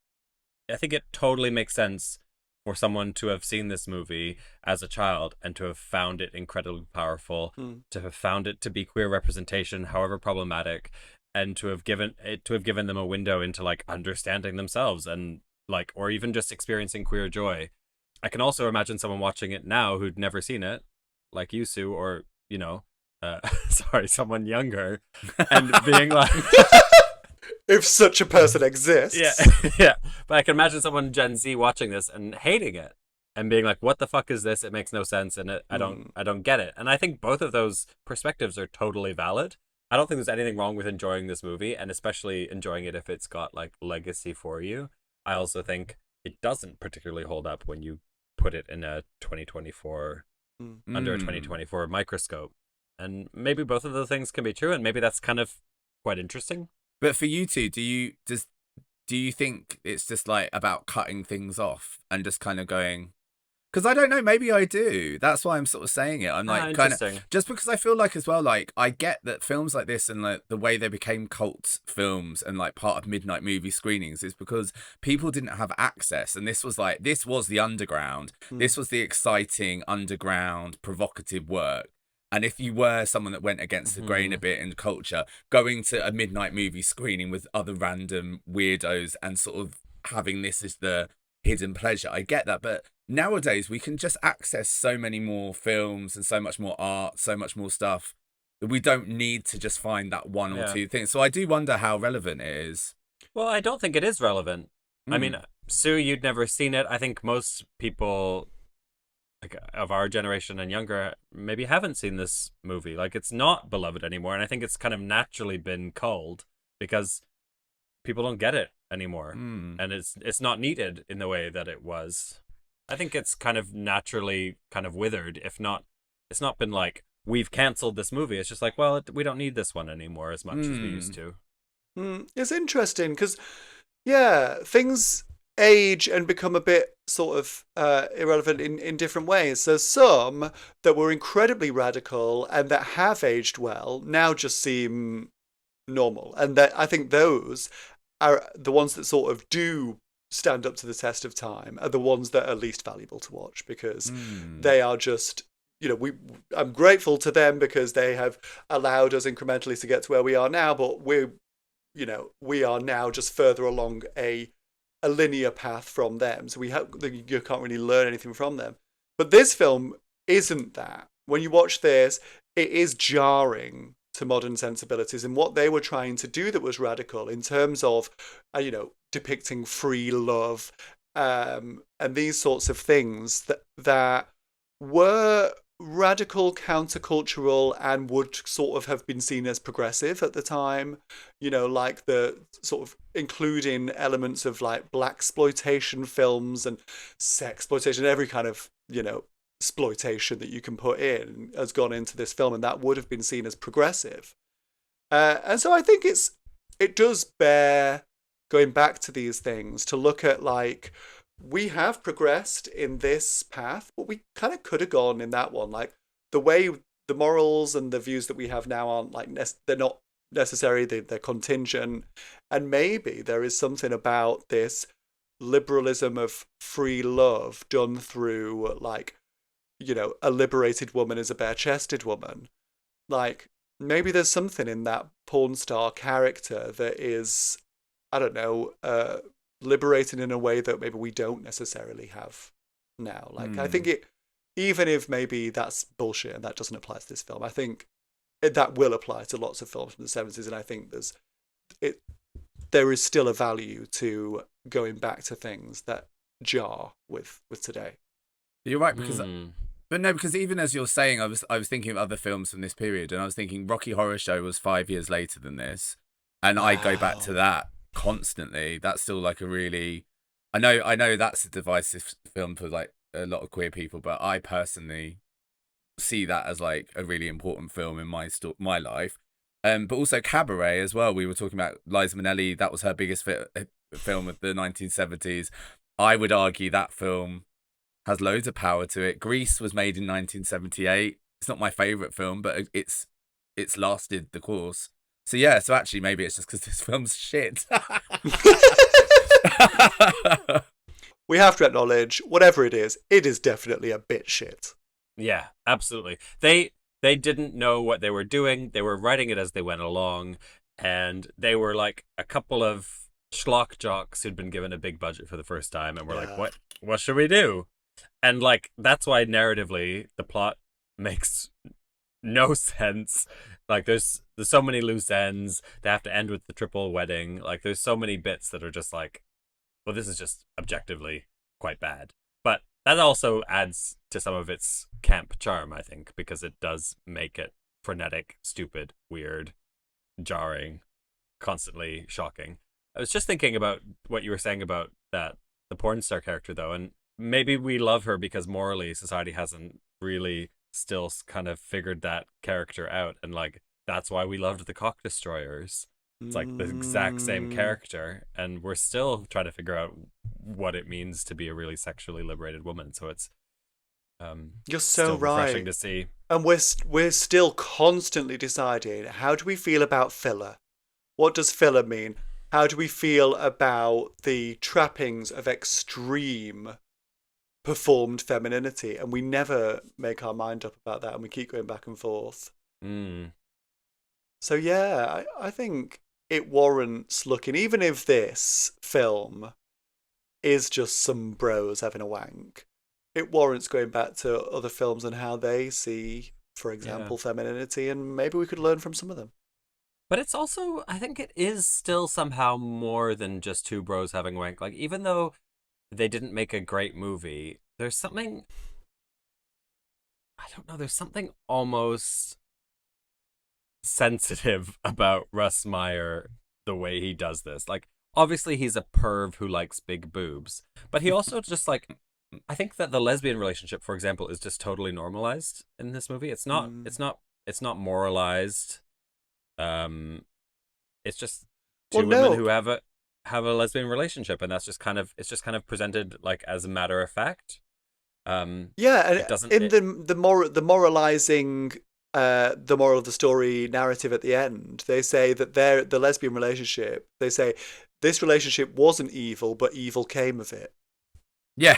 I think it totally makes sense for someone to have seen this movie as a child and to have found it incredibly powerful, to have found it to be queer representation, however problematic, and to have given them a window into like understanding themselves and like, or even just experiencing queer joy. I can also imagine someone watching it now who'd never seen it, like you, Sue, or sorry, someone younger, and being like, if such a person exists. yeah, yeah. But I can imagine someone Gen Z watching this and hating it and being like, "What the fuck is this? It makes no sense, and I don't get it." And I think both of those perspectives are totally valid. I don't think there's anything wrong with enjoying this movie, and especially enjoying it if it's got like legacy for you. I also think it doesn't particularly hold up when you put it in a 2024 under a 2024 microscope. And maybe both of those things can be true, and maybe that's kind of quite interesting. But for you two, do you think it's just like about cutting things off and just kind of going? Because I don't know, maybe I do. That's why I'm sort of saying it. I'm like kind of just because I feel like as well, like I get that films like this and like the way they became cult films and like part of midnight movie screenings is because people didn't have access, and this was the underground. This was the exciting underground provocative work. And if you were someone that went against the grain a bit in culture, going to a midnight movie screening with other random weirdos and sort of having this as the hidden pleasure, I get that. But nowadays we can just access so many more films and so much more art, so much more stuff that we don't need to just find that one or two things. So I do wonder how relevant it is. Well, I don't think it is relevant. I mean, Sue, you'd never seen it. I think most people like of our generation and younger maybe haven't seen this movie. Like, it's not beloved anymore, and I think it's kind of naturally been culled because people don't get it anymore, and it's not needed in the way that it was. I think it's kind of naturally kind of withered. If not, it's not been like we've canceled this movie. It's just like, well, we don't need this one anymore as much as we used to. It's interesting because things age and become a bit sort of irrelevant in different ways. So some that were incredibly radical and that have aged well now just seem normal, and that I think those are the ones that sort of do stand up to the test of time, are the ones that are least valuable to watch because they are just, I'm grateful to them because they have allowed us incrementally to get to where we are now, but we are now just further along a linear path from them, so you can't really learn anything from them. But this film isn't that. When you watch this, it is jarring to modern sensibilities, and what they were trying to do that was radical in terms of depicting free love and these sorts of things that were radical, countercultural, and would sort of have been seen as progressive at the time, like the sort of including elements of like blaxploitation films and sexploitation, every kind of exploitation that you can put in has gone into this film, and that would have been seen as progressive. And so I think it does bear going back to these things to look at, like, we have progressed in this path, but we kind of could have gone in that one. Like, the way the morals and the views that we have now aren't like they're not necessary, they're contingent, and maybe there is something about this liberalism of free love done through, like, a liberated woman is a bare-chested woman. Like, maybe there's something in that porn star character that is, I don't know, liberating in a way that maybe we don't necessarily have now. Like, I think even if maybe that's bullshit and that doesn't apply to this film, I think that will apply to lots of films from the 70s, and I think there is still a value to going back to things that jar with today. You're right, because but no, because even as you're saying, I was thinking of other films from this period, and I was thinking Rocky Horror Show was 5 years later than this, and I go back to that constantly. That's still like a really, I know that's a divisive film for like a lot of queer people, but I personally see that as like a really important film in my life. But also Cabaret as well. We were talking about Liza Minnelli. That was her biggest film of the 1970s. I would argue that film has loads of power to it. Grease was made in 1978. It's not my favourite film, but it's it's lasted the course. So yeah, so actually maybe it's just because this film's shit. We have to acknowledge, whatever it is definitely a bit shit. Yeah, absolutely. They didn't know what they were doing. They were writing it as they went along, and they were like a couple of schlock jocks who'd been given a big budget for the first time, and were like, "What should we do?" And like that's why narratively the plot makes no sense. Like there's so many loose ends. They have to end with the triple wedding. Like there's so many bits that are just like, well, this is just objectively quite bad. But that also adds to some of its camp charm, I think, because it does make it frenetic, stupid, weird, jarring, constantly shocking. I was just thinking about what you were saying about that the porn star character, though, and maybe we love her because morally society hasn't really still kind of figured that character out, and like that's why we loved the Cock Destroyers. It's like the exact same character, and we're still trying to figure out what it means to be a really sexually liberated woman. So it's you're so still refreshing right to see. And we're still constantly deciding, how do we feel about filler? What does filler mean? How do we feel about the trappings of extreme performed femininity? And we never make our mind up about that, and we keep going back and forth. So yeah, I think it warrants looking, even if this film is just some bros having a wank. It warrants going back to other films and how they see, for example, femininity, and maybe we could learn from some of them. But it's also, I think it is still somehow more than just two bros having a wank. Like, even though they didn't make a great movie, there's something, I don't know, there's something almost sensitive about Russ Meyer, the way he does this. Like, obviously he's a perv who likes big boobs, but he also just like, I think that the lesbian relationship, for example, is just totally normalized in this movie. It's not moralized. It's just two women who have a lesbian relationship, and that's just kind of presented like as a matter of fact. And the moralizing the moral of the story narrative at the end, they say that the lesbian relationship, they say this relationship wasn't evil, but evil came of it. Yeah.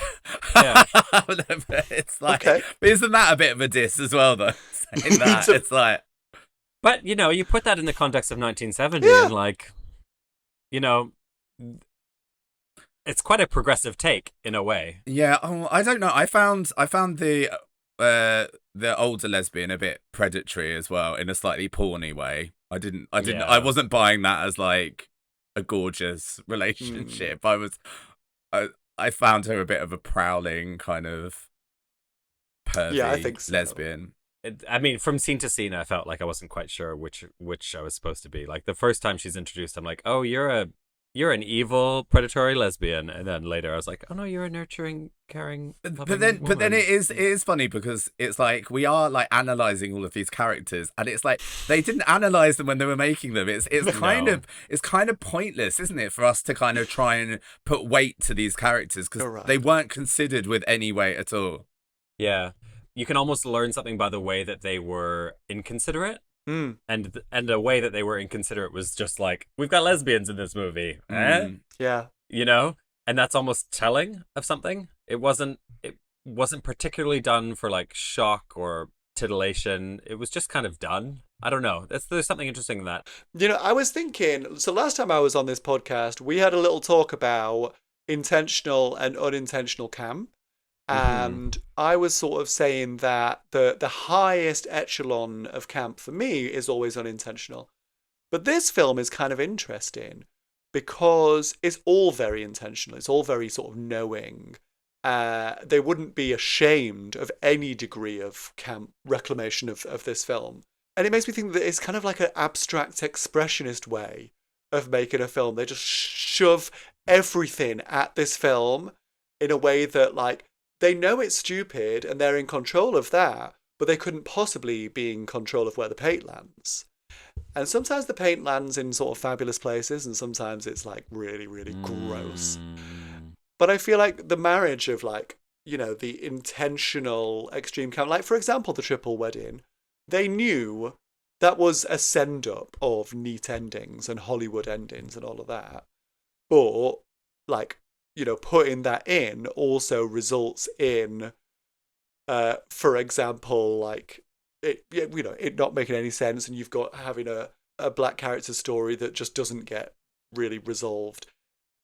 It's like, okay. But isn't that a bit of a diss as well, though? Saying that, it's like, but you know, you put that in the context of 1970, and like, you know, it's quite a progressive take in a way. Yeah. Oh, I don't know. I found the older lesbian a bit predatory as well, in a slightly porny way. I wasn't buying that as like a gorgeous relationship. I found her a bit of a prowling kind of pervy I think so. lesbian. I mean, from scene to scene, I felt like I wasn't quite sure which I was supposed to be. Like the first time she's introduced, I'm like, oh, you're an evil, predatory lesbian, and then later I was like, oh no, you're a nurturing, caring, loving woman. But then it is funny because it's like we are like analyzing all of these characters, and it's like they didn't analyze them when they were making them. It's kind of pointless, isn't it, for us to kind of try and put weight to these characters because they weren't considered with any weight at all. Yeah, you can almost learn something by the way that they were inconsiderate. And a way that they were inconsiderate was just like, we've got lesbians in this movie. Yeah. You know? And that's almost telling of something. It wasn't particularly done for like shock or titillation. It was just kind of done. I don't know. There's something interesting in that. You know, I was thinking, so last time I was on this podcast, we had a little talk about intentional and unintentional camp. And I was sort of saying that the highest echelon of camp for me is always unintentional. But this film is kind of interesting because it's all very intentional. It's all very sort of knowing. They wouldn't be ashamed of any degree of camp reclamation of this film. And it makes me think that it's kind of like an abstract expressionist way of making a film. They just shove everything at this film in a way that like, they know it's stupid and they're in control of that, but they couldn't possibly be in control of where the paint lands. And sometimes the paint lands in sort of fabulous places, and sometimes it's like really, really gross. But I feel like the marriage of like, you know, the intentional extreme camp, like for example, the triple wedding, they knew that was a send-up of neat endings and Hollywood endings and all of that. But, like, you know, putting that in also results in, for example, like, it not making any sense, and you've got having a black character story that just doesn't get really resolved.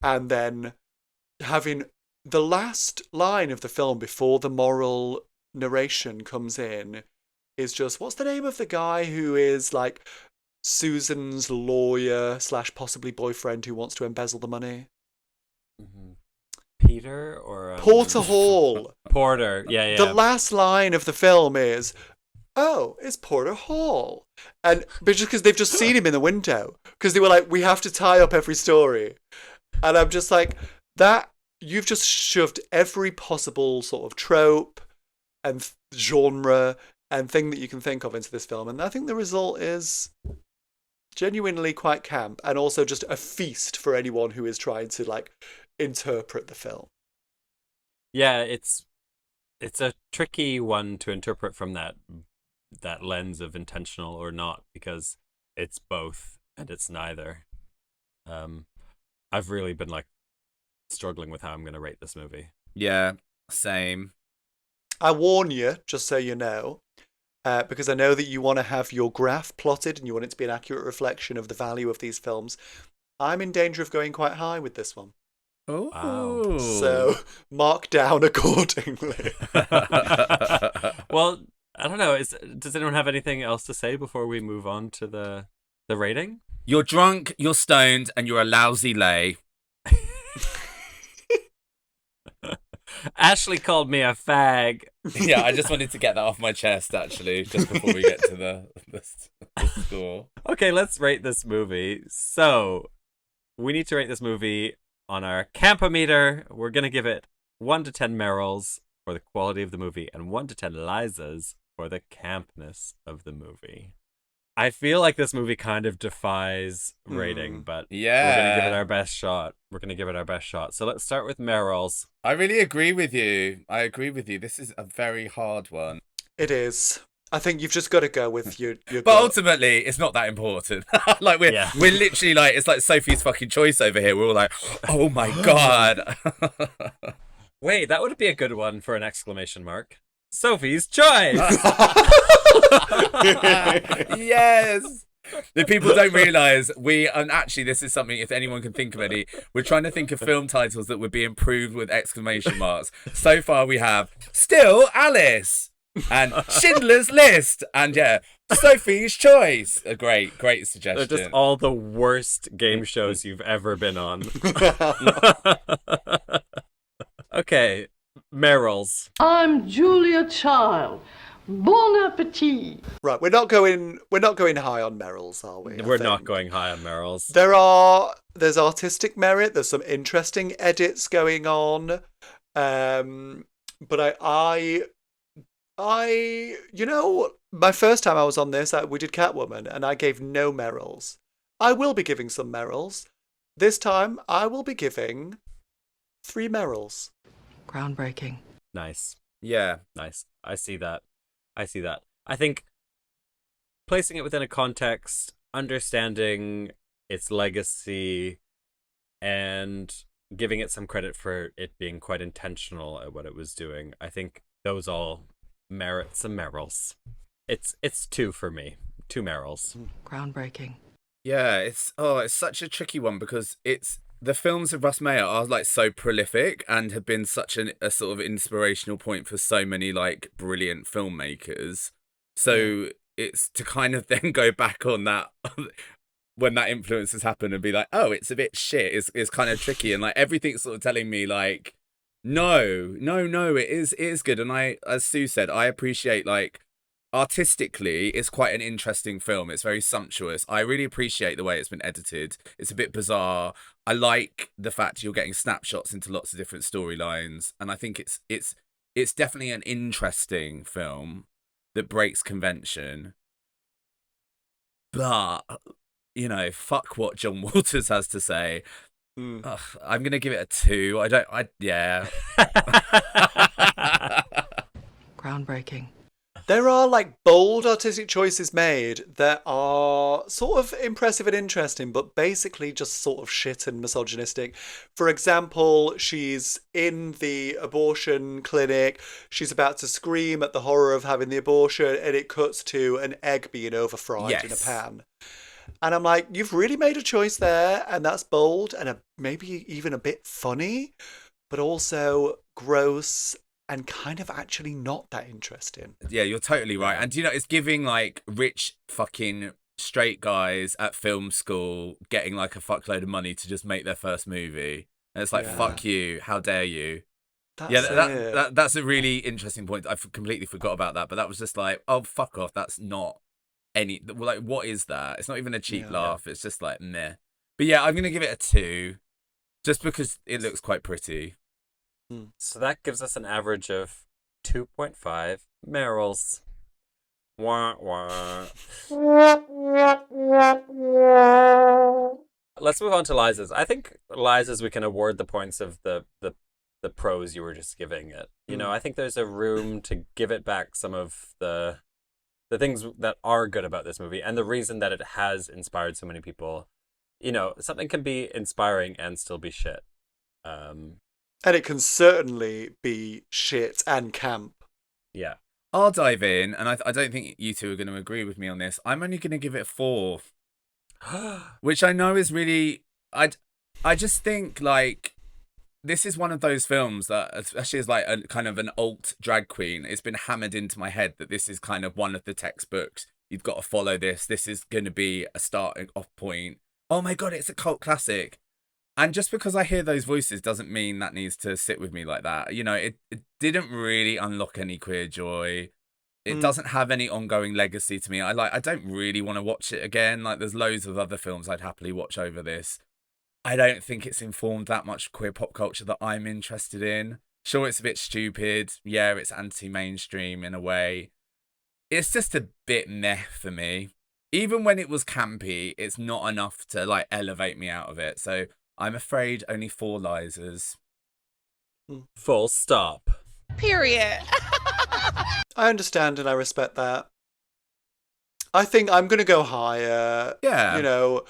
And then having the last line of the film before the moral narration comes in is just, what's the name of the guy who is like Susan's lawyer / possibly boyfriend who wants to embezzle the money? Peter or Porter Hall. Porter, yeah. The last line of the film is, "Oh, it's Porter Hall," but just because they've just seen him in the window, because they were like, "We have to tie up every story," and I'm just like, that you've just shoved every possible sort of trope and genre and thing that you can think of into this film, and I think the result is genuinely quite camp, and also just a feast for anyone who is trying to like interpret the film. Yeah, it's a tricky one to interpret from that lens of intentional or not, because it's both and it's neither. I've really been like struggling with how I'm going to rate this movie. Yeah, same. I warn you, just so you know, because I know that you want to have your graph plotted and you want it to be an accurate reflection of the value of these films. I'm in danger of going quite high with this one. Oh, wow. So mark down accordingly. Well, I don't know. Does anyone have anything else to say before we move on to the rating? You're drunk, you're stoned, and you're a lousy lay. Ashley called me a fag. Yeah, I just wanted to get that off my chest, actually, just before we get to the score. Okay, let's rate this movie. So, we need to rate this movie on our Campometer. We're going to give it 1 to 10 Merrills for the quality of the movie and 1 to 10 Lizas for the campness of the movie. I feel like this movie kind of defies rating, but yeah, we're going to give it our best shot. So let's start with Merrills. I really agree with you. This is a very hard one. It is. I think you've just got to go with your But gut. ultimately, it's not that important. Like we're literally like, it's like Sophie's fucking choice over here. We're all like, oh my God. Wait, that would be a good one for an exclamation mark. Sophie's choice. Yes. The people don't realise and actually this is something, if anyone can think of any, we're trying to think of film titles that would be improved with exclamation marks. So far we have Still Alice and Schindler's List and Sophie's Choice. A great suggestion. They're just all the worst game shows you've ever been on. Okay, Merrills. I'm Julia Child. Bon appetit. Right, we're not going high on Merrills, are we? We're not going high on Merrills. There's artistic merit. There's some interesting edits going on, but I you know, my first time I was on this, we did Catwoman, and I gave no Merrills. I will be giving some Merrills. This time, I will be giving 3 Merrills. Groundbreaking. Nice. Yeah. Nice. I see that. I think placing it within a context, understanding its legacy, and giving it some credit for it being quite intentional at what it was doing, I think those all merit some Merrills. It's 2 for me. 2 Merrills. Groundbreaking. Yeah, it's such a tricky one because the films of Russ Meyer are like so prolific and have been such a sort of inspirational point for so many like brilliant filmmakers. So it's to kind of then go back on that when that influence has happened and be like, oh, it's a bit shit. It's kind of tricky, and like everything's sort of telling me like, no, it is good. And as Sue said, I appreciate like artistically, it's quite an interesting film. It's very sumptuous. I really appreciate the way it's been edited. It's a bit bizarre. I like the fact you're getting snapshots into lots of different storylines, and I think it's definitely an interesting film that breaks convention. But you know, fuck what John Waters has to say. Ugh, I'm gonna give it a 2. Groundbreaking. There are like bold artistic choices made that are sort of impressive and interesting, but basically just sort of shit and misogynistic. For example, she's in the abortion clinic, she's about to scream at the horror of having the abortion, and it cuts to an egg being over-fried in a Yes. pan. And I'm like, you've really made a choice there, and that's bold and maybe even a bit funny, but also gross and kind of actually not that interesting. Yeah, you're totally right. And you know, it's giving like rich fucking straight guys at film school getting like a fuckload of money to just make their first movie. And it's like, Yeah. fuck you, how dare you? That's That's a really interesting point. I completely forgot about that, but that was just like, oh, fuck off. That's not like, what is that? It's not even a cheap laugh. It's just like, meh. But yeah, I'm going to give it a 2 just because it looks quite pretty. So that gives us an average of 2.5 Merrills. Wah, wah. Let's move on to Liza's. I think Liza's we can award the points of the pros you were just giving it. You know, I think there's a room to give it back some of the things that are good about this movie and the reason that it has inspired so many people. You know, something can be inspiring and still be shit. And it can certainly be shit and camp. Yeah. I'll dive in, and I don't think you two are going to agree with me on this. I'm only going to give it 4, which I know is really... I just think, like, this is one of those films that, especially as, like, a kind of an alt drag queen, it's been hammered into my head that this is kind of one of the textbooks. You've got to follow this. This is going to be a starting off point. Oh my God, it's a cult classic. And just because I hear those voices doesn't mean that needs to sit with me like that. You know, it didn't really unlock any queer joy. It doesn't have any ongoing legacy to me. I don't really want to watch it again. Like, there's loads of other films I'd happily watch over this. I don't think it's informed that much queer pop culture that I'm interested in. Sure, it's a bit stupid. Yeah, it's anti-mainstream in a way. It's just a bit meh for me. Even when it was campy, it's not enough to, like, elevate me out of it. So I'm afraid only 4 Lizas. Full stop. Period. I understand and I respect that. I think I'm going to go higher. Yeah. You know,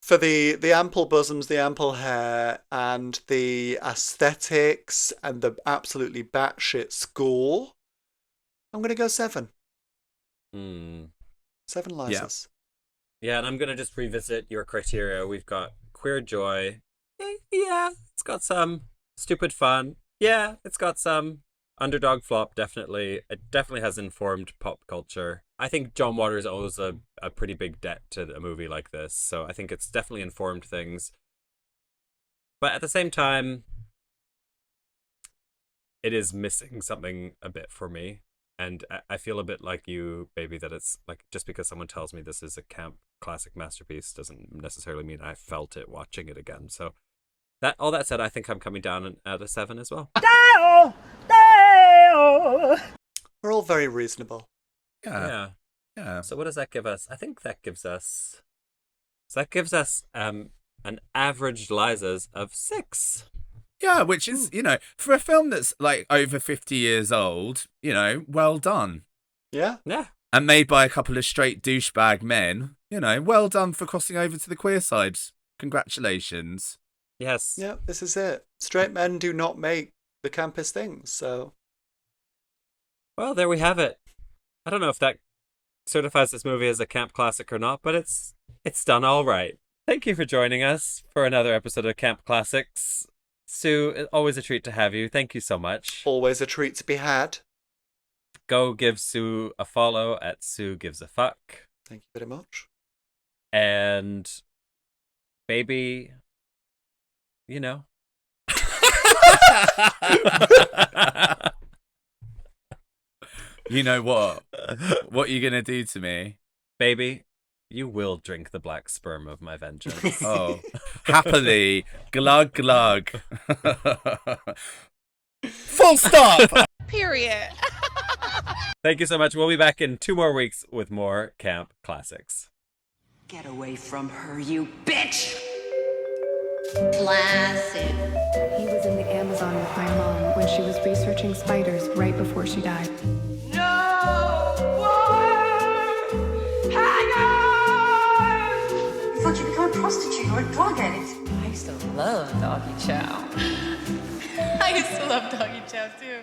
for the ample bosoms, the ample hair, and the aesthetics, and the absolutely batshit score, I'm going to go 7. 7 Lizas. Yeah, and I'm going to just revisit your criteria. We've got queer joy. Yeah, it's got some stupid fun. Yeah, it's got some underdog flop, definitely. It definitely has informed pop culture. I think John Waters owes a pretty big debt to a movie like this, so I think it's definitely informed things. But at the same time, it is missing something a bit for me. And I feel a bit like you, baby, that it's like just because someone tells me this is a camp classic masterpiece doesn't necessarily mean I felt it watching it again. So all that said, I think I'm coming down at a 7 as well. We're all very reasonable. Yeah. So what does that give us? I think that gives us... So that gives us an average Liza's of 6. Yeah, which is, you know, for a film that's like over 50 years old, you know, well done. Yeah. Yeah. And made by a couple of straight douchebag men, you know, well done for crossing over to the queer side. Congratulations. Yes. Yeah, this is it. Straight men do not make the campus things, so... Well, there we have it. I don't know if that certifies this movie as a camp classic or not, but it's done all right. Thank you for joining us for another episode of Camp Classics. Sue, always a treat to have you. Thank you so much. Always a treat to be had. Go give Sue a follow at Sue Gives a Fuck. Thank you very much. And, baby, you know. You know what? What are you going to do to me? Baby, you will drink the black sperm of my vengeance. Oh, happily. Glug, glug. Full stop! Period. Thank you so much. We'll be back in 2 more weeks with more Camp Classics. Get away from her, you bitch! Classic. He was in the Amazon with my mom when she was researching spiders right before she died. No! a drug addict. I used to love doggy chow. I used to love doggy chow too.